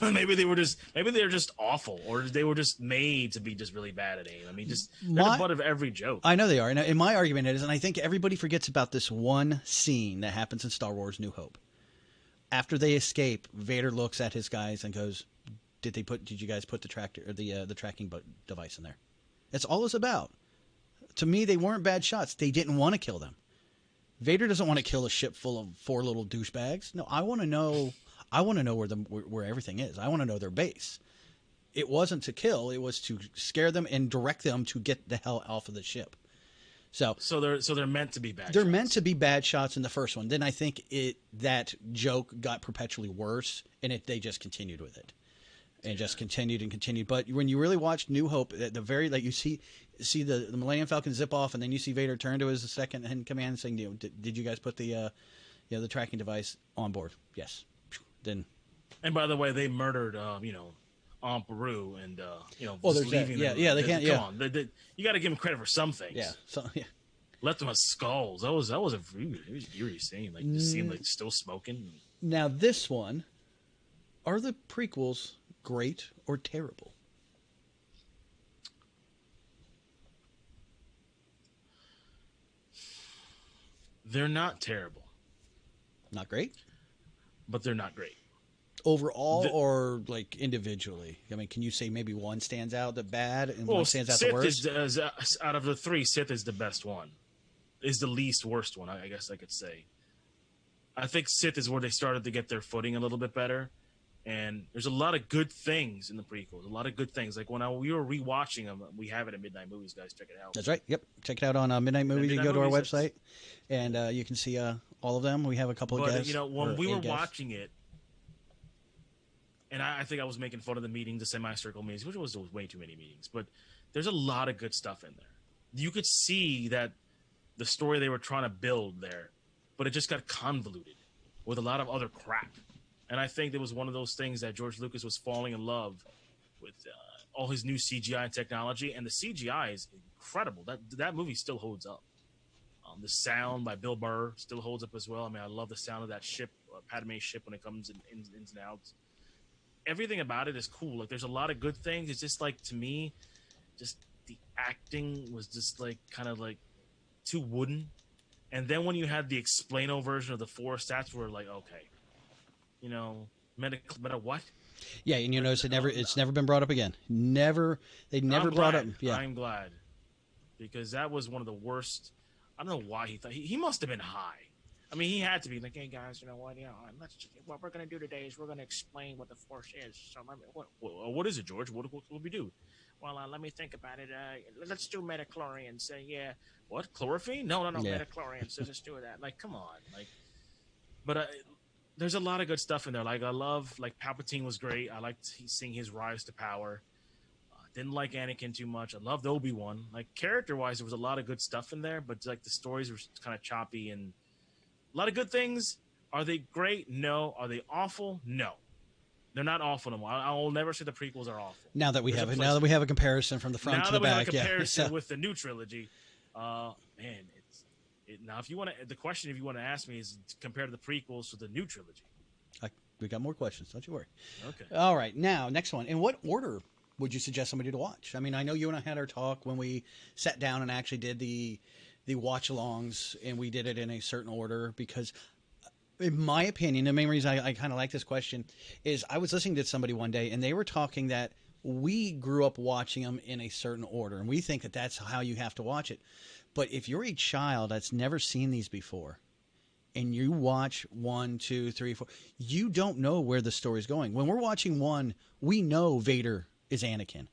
maybe they were just awful, or they were just made to be just really bad at aim. I mean, they're the butt of every joke. I know they are, and my argument is, and I think everybody forgets about this one scene that happens in Star Wars: New Hope. After they escape, Vader looks at his guys and goes, Did you guys put the tractor or the tracking device in there? That's all it's about. To me, they weren't bad shots. They didn't want to kill them. Vader doesn't want to kill a ship full of 4 little douchebags. No, I want to know where everything is. I want to know their base. It wasn't to kill. It was to scare them and direct them to get the hell off of the ship. So they're meant to be bad. They're meant to be bad shots in the first one. Then I think that joke got perpetually worse, and they just continued with it. And just continued and continued. But when you really watch New Hope, at the very you see the Millennium Falcon zip off, and then you see Vader turn to his second in command, saying, "Did you guys put the tracking device on board?" Yes. Then. And by the way, they murdered Aunt Beru and well, there's leaving that. Yeah, they can't. Come on, you got to give them credit for some things. Yeah. So yeah. Left them with skulls. That was a eerie scene. Like the scene still smoking. Now this one, are the prequels great or terrible? They're not terrible. Not great? but they're not great. Overall or like individually? I mean, can you say maybe one stands out the bad and one stands out the Sith worst? is out of the three, Sith is the best one. Is the least worst one, I guess I could say. I think Sith is where they started to get their footing a little bit better. And there's a lot of good things in the prequels. A lot of good things. Like when we were rewatching them, we have it at Midnight Movies, guys. Check it out. That's right. Yep. Check it out on Midnight Movies. You can go to our website, and you can see all of them. We have a couple of guests. But, when we were watching it, and I think I was making fun of the meetings, the semicircle meetings, which was way too many meetings. But there's a lot of good stuff in there. You could see that the story they were trying to build there, but it just got convoluted with a lot of other crap. And I think it was one of those things that George Lucas was falling in love with all his new CGI and technology, and the CGI is incredible. That movie still holds up. The sound by Bill Burr still holds up as well. I mean, I love the sound of that ship, Padme's ship, when it comes in ins and outs. Everything about it is cool. Like, there's a lot of good things. It's just like, to me, just the acting was just like kind of like too wooden. And then when you had the explain-o version of the Force, that's where like, okay, meta what? Yeah, and you notice it's never been brought up again. They never brought up. Yeah, I'm glad, because that was one of the worst. I don't know why he thought he must have been high. I mean, he had to be like, hey guys, you know what? What we're gonna do today is we're gonna explain what the Force is. So what is it, George? What will we do? Well, let me think about it. Let's do metachlorians. Yeah, what, chlorophene? No, yeah. Metachlorians. So let's do that. Like, come on, like, but. There's a lot of good stuff in there. Like, I love, like, Palpatine was great. I liked seeing his rise to power. Didn't like Anakin too much. I loved Obi-Wan. Like, character-wise, there was a lot of good stuff in there, but, like, the stories were kind of choppy and a lot of good things. Are they great? No. Are they awful? No. They're not awful anymore. I will never say the prequels are awful. Now that we have a comparison from the front to the back. Now that we have a comparison with the new trilogy, man, now, if you want to, the question if you want to ask me is compare the prequels to the new trilogy. We got more questions. Don't you worry. Okay. All right. Now, next one. In what order would you suggest somebody to watch? I mean, I know you and I had our talk when we sat down and actually did the watch-alongs, and we did it in a certain order because, in my opinion, the main reason I kind of like this question is I was listening to somebody one day, and they were talking that we grew up watching them in a certain order, and we think that that's how you have to watch it. But if you're a child that's never seen these before and you watch 1, 2, 3, 4, you don't know where the story's going. When we're watching one, we know Vader is Anakin.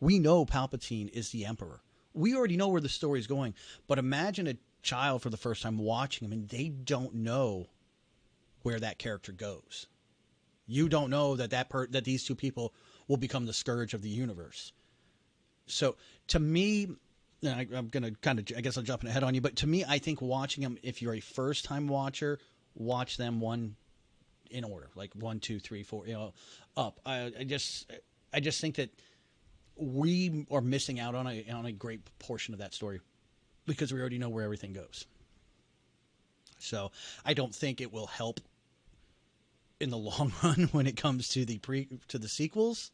We know Palpatine is the Emperor. We already know where the story's going. But imagine a child for the first time watching them and they don't know where that character goes. You don't know that these two people will become the scourge of the universe. So to me, I'm going to kind of, I guess I'm jumping ahead on you, but to me, I think watching them, if you're a first time watcher, watch them one in order, like 1, 2, 3, 4, up. I just think that we are missing out on a great portion of that story because we already know where everything goes. So I don't think it will help in the long run when it comes to the sequels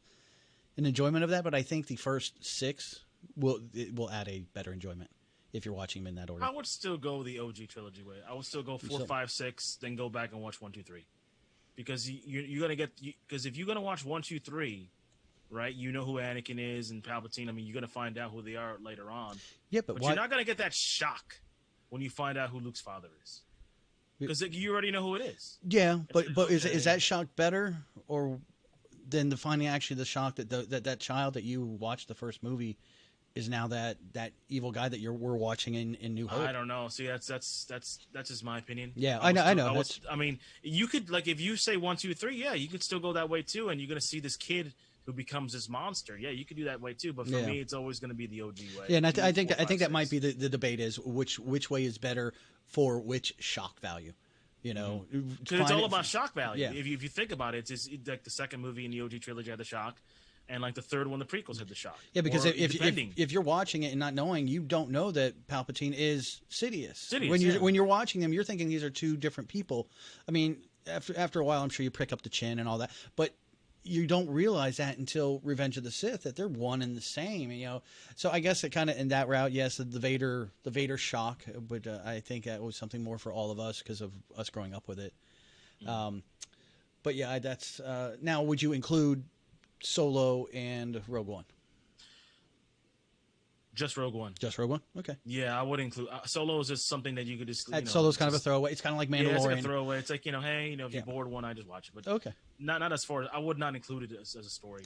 and enjoyment of that. But I think the first 6 will add a better enjoyment if you're watching them in that order. I would still go the OG trilogy way. I would still go 4, 5, 6, then go back and watch 1, 2, 3, because you're gonna get, because if you're gonna watch 1, 2, 3, right? You know who Anakin is and Palpatine. I mean, you're gonna find out who they are later on. Yeah, but you're not gonna get that shock when you find out who Luke's father is, because you already know who it is. Yeah, but is that shock better or than finding actually the shock that that child that you watched the first movie is now that evil guy that we're watching in New Hope? I don't know. See, that's just my opinion. Yeah, I know. I mean, you could, like, if you say 1, 2, 3, yeah, you could still go that way too, and you're gonna see this kid who becomes this monster. Yeah, you could do that way too. But for me, it's always going to be the OG way. Yeah, and I think that might be the debate is which way is better for which shock value. You know, because it's all about shock value. Yeah. If you think about it, it's like the second movie in the OG trilogy had the shock, and like the third one, the prequels had the shock. Yeah, because if you're watching it and not knowing, you don't know that Palpatine is Sidious. When you're watching them, you're thinking these are two different people. I mean, after a while, I'm sure you prick up the chin and all that, but you don't realize that until Revenge of the Sith, that they're one and the same, you know. So I guess it kind of in that route, yes, the Vader shock, but I think that was something more for all of us because of us growing up with it. But yeah, that's now. Would you include Solo and Rogue One? Just Rogue One. Just Rogue One. Okay. Yeah, I would include Solo is just something that you could just Solo's kind of a throwaway. It's kind of like Mandalorian. Yeah, it's like a throwaway. It's like hey, if you're bored one, I just watch it. But okay, not as far as I would not include it as a story.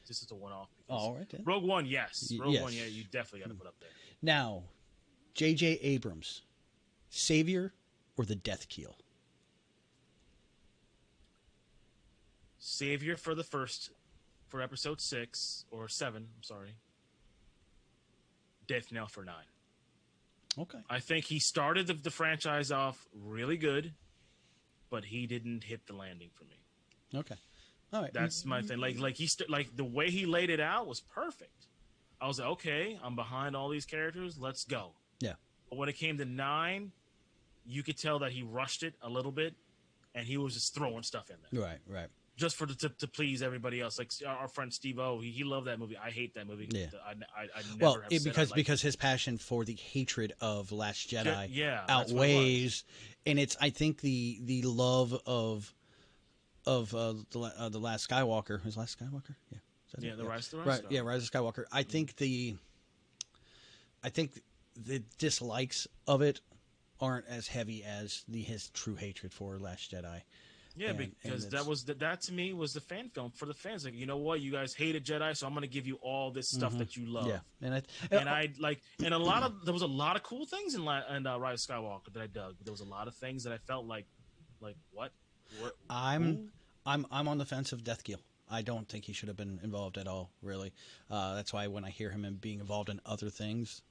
Just as a one-off. All right. Then. Rogue One, yes. Rogue One, yeah, you definitely got to put up there. Now, J.J. Abrams, Savior or the Death Keel? Savior for episode 6 or 7. I'm sorry. Death Knell for 9. Okay. I think he started the franchise off really good, but he didn't hit the landing for me. Okay. All right. That's my thing. Like the way he laid it out was perfect. I was like, okay, I'm behind all these characters. Let's go. Yeah. But when it came to 9, you could tell that he rushed it a little bit, and he was just throwing stuff in there. Right. Just to please everybody else. Like our friend Steve O, he loved that movie. I hate that movie. Yeah. I never because his passion for the hatred of Last Jedi outweighs, and it's I think the love of the Last Skywalker. His Last Skywalker. Yeah. Rise of Rise of Skywalker. I think the dislikes of it aren't as heavy as his true hatred for Last Jedi. Yeah, because that to me was the fan film for the fans. Like, you know what, you guys hated Jedi, so I'm going to give you all this stuff that you love. Yeah, and there was a lot of cool things in Rise of Skywalker that I dug. There was a lot of things that I felt like what? I'm on the fence of Death Keel. I don't think he should have been involved at all. Really, that's why when I hear him being involved in other things,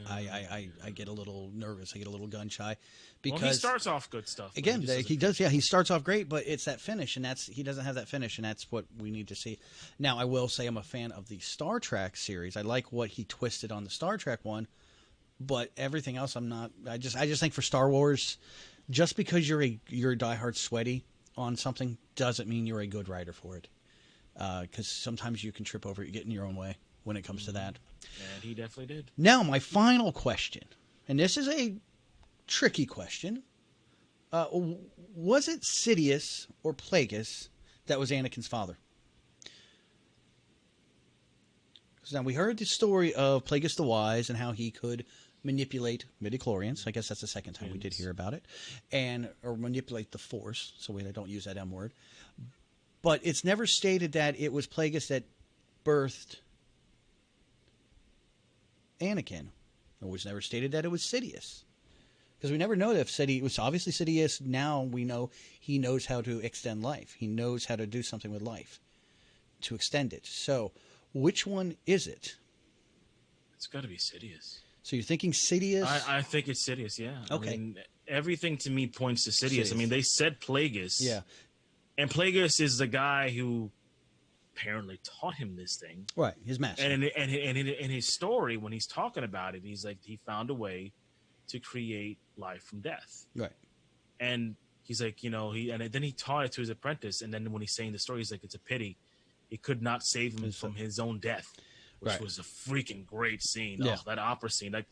I get a little nervous. I get a little gun shy because he starts off good stuff. Again, he does. Yeah, he starts off great, but it's that finish, and he doesn't have that finish, and that's what we need to see. Now, I will say I'm a fan of the Star Trek series. I like what he twisted on the Star Trek one, but everything else, I'm not. I just think for Star Wars, just because you're a diehard sweaty on something doesn't mean you're a good writer for it. Because sometimes you can trip over it, get in your own way when it comes to that. And he definitely did. Now, my final question, and this is a tricky question. Was it Sidious or Plagueis that was Anakin's father? Because now we heard the story of Plagueis the Wise and how he could manipulate midichlorians. I guess that's the second time we did hear about it. Or manipulate the Force, so I don't use that M word. But it's never stated that it was Plagueis that birthed Anakin. It was never stated that it was Sidious. Because we never know if Sidious was obviously Sidious. Now we know he knows how to extend life. He knows how to do something with life to extend it. So, which one is it? It's got to be Sidious. So you're thinking Sidious? I think it's Sidious, yeah. Okay. I mean, everything to me points to Sidious. I mean, they said Plagueis. Yeah. And Plagueis is the guy who apparently taught him this thing. Right, his master. And in his story, when he's talking about it, he's like, he found a way to create life from death. Right. And he's like, then he taught it to his apprentice. And then when he's saying the story, he's like, it's a pity he could not save him from his own death, which was a freaking great scene. Yeah. Oh, that opera scene. Like,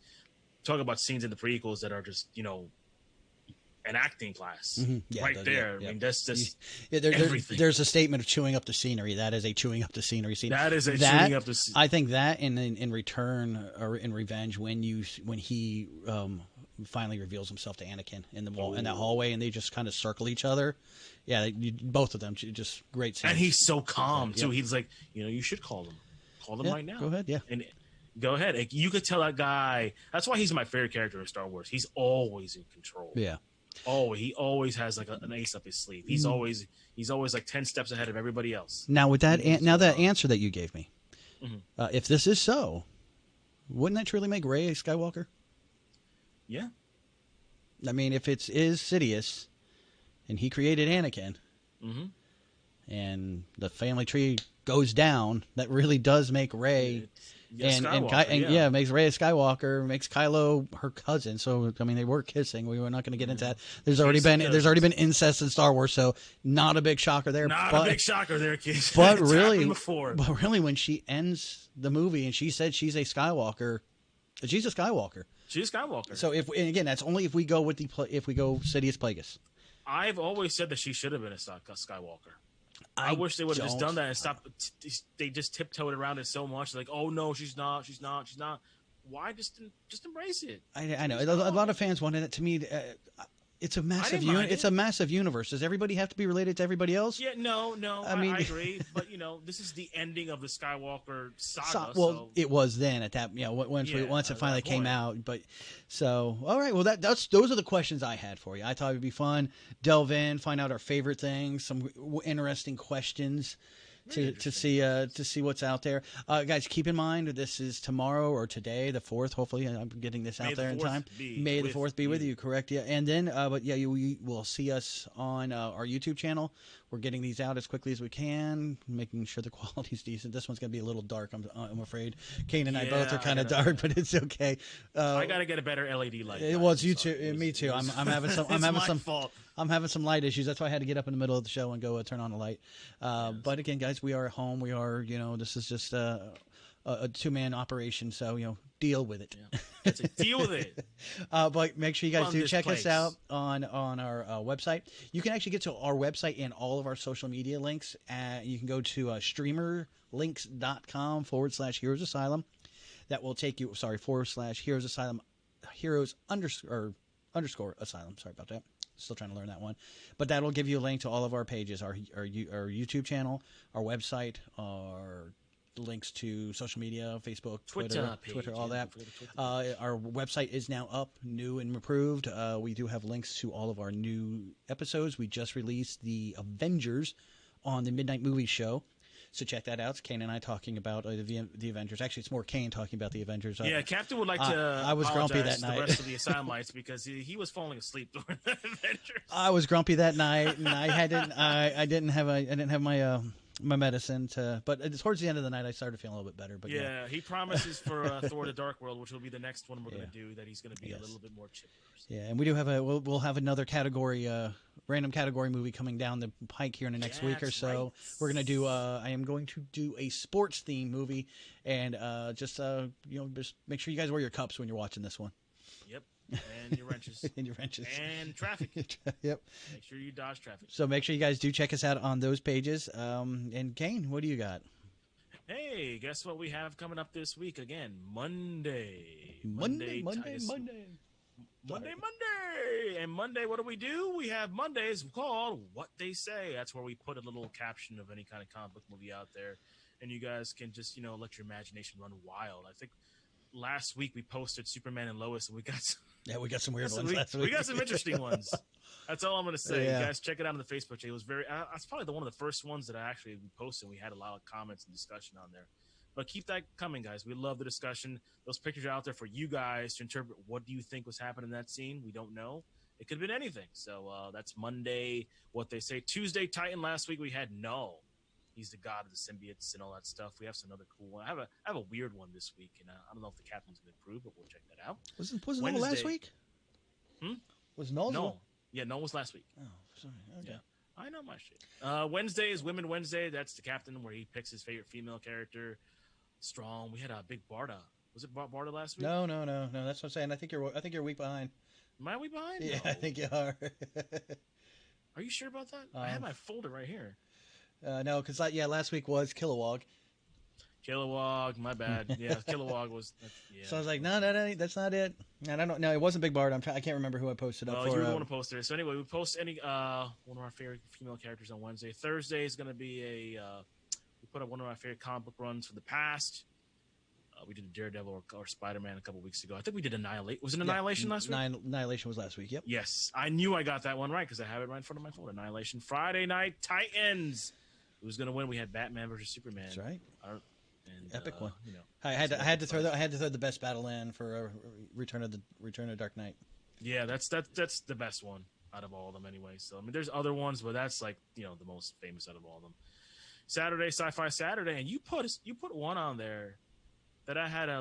talk about scenes in the prequels that are just, an acting class there. Yeah. I mean, that's just everything. There's a statement of chewing up the scenery. That is a chewing up the scenery scene. That is chewing up the scenery. I think that in Return or in Revenge, when he finally reveals himself to Anakin in that hallway, and they just kind of circle each other. Yeah, both of them just great scenes. And he's so calm too. He's like, you should call them. Call them right now. Go ahead. Yeah. And go ahead. You could tell that guy. That's why he's my favorite character in Star Wars. He's always in control. Yeah. Oh, he always has like an ace up his sleeve. He's always like 10 steps ahead of everybody else. Now with that, that answer that you gave me, if this is so, wouldn't that truly make Rey a Skywalker? Yeah. I mean, if it is Sidious, and he created Anakin, and the family tree goes down, that really does make Rey. Makes Rey a Skywalker, makes Kylo her cousin. So I mean, they were kissing. We were not going to get into that. There's already been incest in Star Wars, so not a big shocker there. A big shocker there, kids. But really, when she ends the movie and she said she's a Skywalker, she's a Skywalker. She's a Skywalker. So that's only if we go Sidious Plagueis. I've always said that she should have been a Skywalker. I wish they would have just done that and don't- stopped. They just tiptoed around it so much. Like, oh no, she's not. She's not. She's not. Why just embrace it? I know a lot of fans wanted it. To me, it's a massive didn't mind it's it. a massive universe. Does everybody have to be related to everybody else? Yeah, no, I mean- I agree, but this is the ending of the Skywalker saga. Well, so it was then at that once Yeah, once it at finally that came point. out. But so all right, well those are the questions I had for you. I thought it'd be fun, delve in, find out our favorite things, some interesting questions. Very To see what's out there, guys. Keep in mind this is tomorrow or today, the 4th. Hopefully, I'm getting this May out the there in 4th time. be May the with 4th be with you. you. Correct? Yeah. And then, but yeah, you will see us on our YouTube channel. We're getting these out as quickly as we can, making sure the quality's decent. This one's gonna be a little dark. I'm afraid. Kane and I both Yeah, are kind of I gotta- dark, but it's okay. I gotta get a better LED light. It guys. was I'm you sorry. too. It was- Me too. it was- I'm having some. I'm it's having my some. fault. I'm having some light issues. That's why I had to get up in the middle of the show and go turn on the light. But again, guys, we are at home. We are. This is just a 2-man operation. So deal with it. Yeah. That's it. Deal with it. But make sure you guys Run do this check us place. out on our website. You can actually get to our website and all of our social media links. You can go to streamerlinks.com/Heroes Asylum. That will take you. Sorry, /Heroes Asylum. Heroes underscore asylum. Sorry about that. Still trying to learn that one, but that'll give you a link to all of our pages, our YouTube channel, our website, our links to social media, Facebook, Twitter, page, all yeah, that. don't forget the Twitter Our website is now up, new and improved. We do have links to all of our new episodes. We just released the Avengers on the Midnight Movie Show. So check that out. It's Kane and I talking about the Avengers. Actually, it's more Kane talking about the Avengers. Yeah, Captain would like to. I was grumpy apologize that to night. The rest of the Asylumites because he was falling asleep during the Avengers. I was grumpy that night, and I didn't have my medicine but towards the end of the night I started feeling a little bit better. But Yeah, he promises for Thor: The Dark World, which will be the next one we're going Yeah. to do. That he's going to be Yes. a little bit more chipper. yeah, and we do have we'll have another category, random category movie coming down the pike here in the next week or That's so. right. We're gonna do. I am going to do a sports themed movie, and just make sure you guys wear your cups when you're watching this one. Yep, and your wrenches And your wrenches. and traffic. Yep. Make sure you dodge traffic. So make sure you guys do check us out on those pages. And Kane, what do you got? Hey, guess what we have coming up this week again? Monday. Monday. And Monday, what do? We have Mondays called What They Say. That's where we put a little caption of any kind of comic book movie out there, and you guys can just let your imagination run wild. I think last week we posted Superman and Lois, and we got some weird ones last week. we got some interesting ones. That's all I'm going to say. Yeah. You guys check it out on the Facebook page. It was that's probably one of the first ones that I actually posted. We had a lot of comments and discussion on there. But keep that coming, guys. We love the discussion. Those pictures are out there for you guys to interpret. What do you think was happening in that scene? We don't know. It could have been anything. So that's Monday, What They Say. Tuesday, Titan. Last week we had Null. He's the god of the symbiotes and all that stuff. We have some other cool one. I have a weird one this week, and I don't know if the captain's going to approve, but we'll check that out. Was Null last Wednesday. week? Hmm? Was Null? No. Yeah, Null was last week. Oh, sorry. Okay. Yeah. I know my shit. Wednesday is Women Wednesday. That's the captain where he picks his favorite female character. Strong. We had a big Barda. Was it Barda last week? No. That's what I'm saying. I think you're a week behind. Am I way behind? Yeah, No. I think you are. Are you sure about that? I have my folder right here. No, because last week was Kilowog. Kilowog, my bad. Yeah, Kilowog was. Yeah. So I was like, no, that's not it. And I don't. No, it wasn't Big Bard. I can't remember who I posted up Well, for. you were the one to post it. So anyway, we post any one of our favorite female characters on Wednesday. Thursday is going to be we put up one of our favorite comic book runs from the past. We did Daredevil or Spider-Man a couple weeks ago. I think we did Annihilate. Was it Annihilation last week? Annihilation was last week. Yep. Yes, I knew I got that one right because I have it right in front of my phone. Annihilation. Friday night Titans. Who's going to win? We had Batman versus Superman. That's right. And, Epic one. You know, I had to throw the best battle in for Return of Dark Knight. yeah, that's the best one out of all of them anyway. So I mean, there's other ones, but that's like the most famous out of all of them. Saturday, Sci-Fi Saturday, and you put one on there that I had to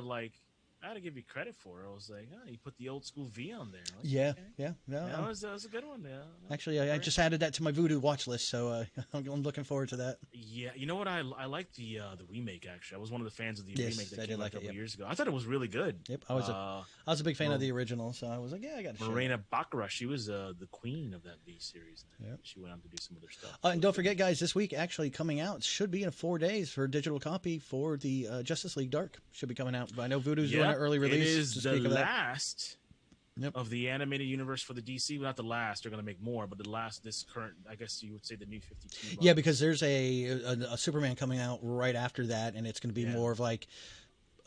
I had to give you credit for it. I was like, oh, you put the old school V on there. Like, Yeah, okay. yeah. No, That was a good one. Yeah. actually, I just added that to my Voodoo watch list, so I'm looking forward to that. Yeah, you know what? I like the remake. Actually, I was one of the fans of the Yes, remake that I came did out like a it, couple yep. years ago. I thought it was really good. Yep, I was a big fan of the original, so I was like, yeah, I got to. Morena Baccarat, she was the queen of that V series. And Yep. She went on to do some other stuff. And don't forget, guys, this week actually coming out should be in 4 days for a digital copy for the Justice League Dark. Should be coming out. But I know Voodoo's doing an early release. It is to the speak of that. last Yep. of the animated universe for the DC. Well, not the last. They're going to make more, but the last, this current, I guess you would say the new 52. Yeah, because there's a Superman coming out right after that, and it's going to be more of like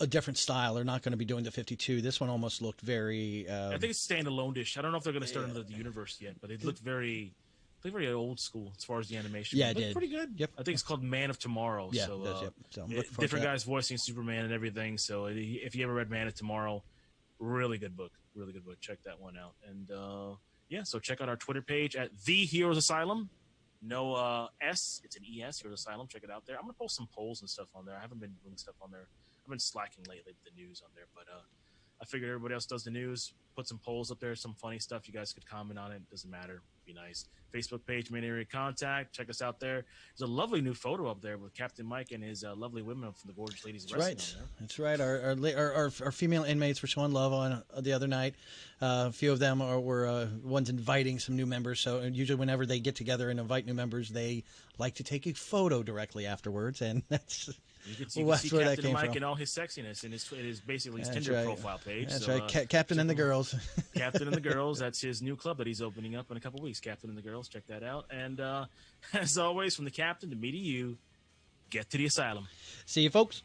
a different style. They're not going to be doing the 52. This one almost looked very. I think it's standalone-ish. I don't know if they're going to start into the universe yet, but it looked very old school as far as the animation. Yeah, it did. Pretty good. Yep. I think it's called Man of Tomorrow. Yeah, so, it does, yep. So I'm looking forward to different that. guys voicing Superman and everything. So if you ever read Man of Tomorrow, really good book. Really good book. Check that one out. And so check out our Twitter page at The Heroes Asylum. No S, it's an ES, Heroes Asylum. Check it out there. I'm going to post some polls and stuff on there. I haven't been doing stuff on there. I've been slacking lately with the news on there, but I figured everybody else does the news. Put some polls up there, some funny stuff. You guys could comment on it. Doesn't matter. Be nice. Facebook page, main area contact. Check us out there. There's a lovely new photo up there with Captain Mike and his lovely women from the Gorgeous Ladies That's Wrestling. right. On there. That's right. Our female inmates were showing love on the other night. A few of them were ones inviting some new members. So usually whenever they get together and invite new members, they like to take a photo directly afterwards, and that's. You can see where that Captain came Mike from. and all his sexiness in his basically his That's Tinder right. profile page. That's So, right. Captain and the Girls. Captain and the Girls. That's his new club that he's opening up in a couple weeks. Captain and the Girls. Check that out. And as always, from the Captain to me to you, get to the asylum. See you, folks.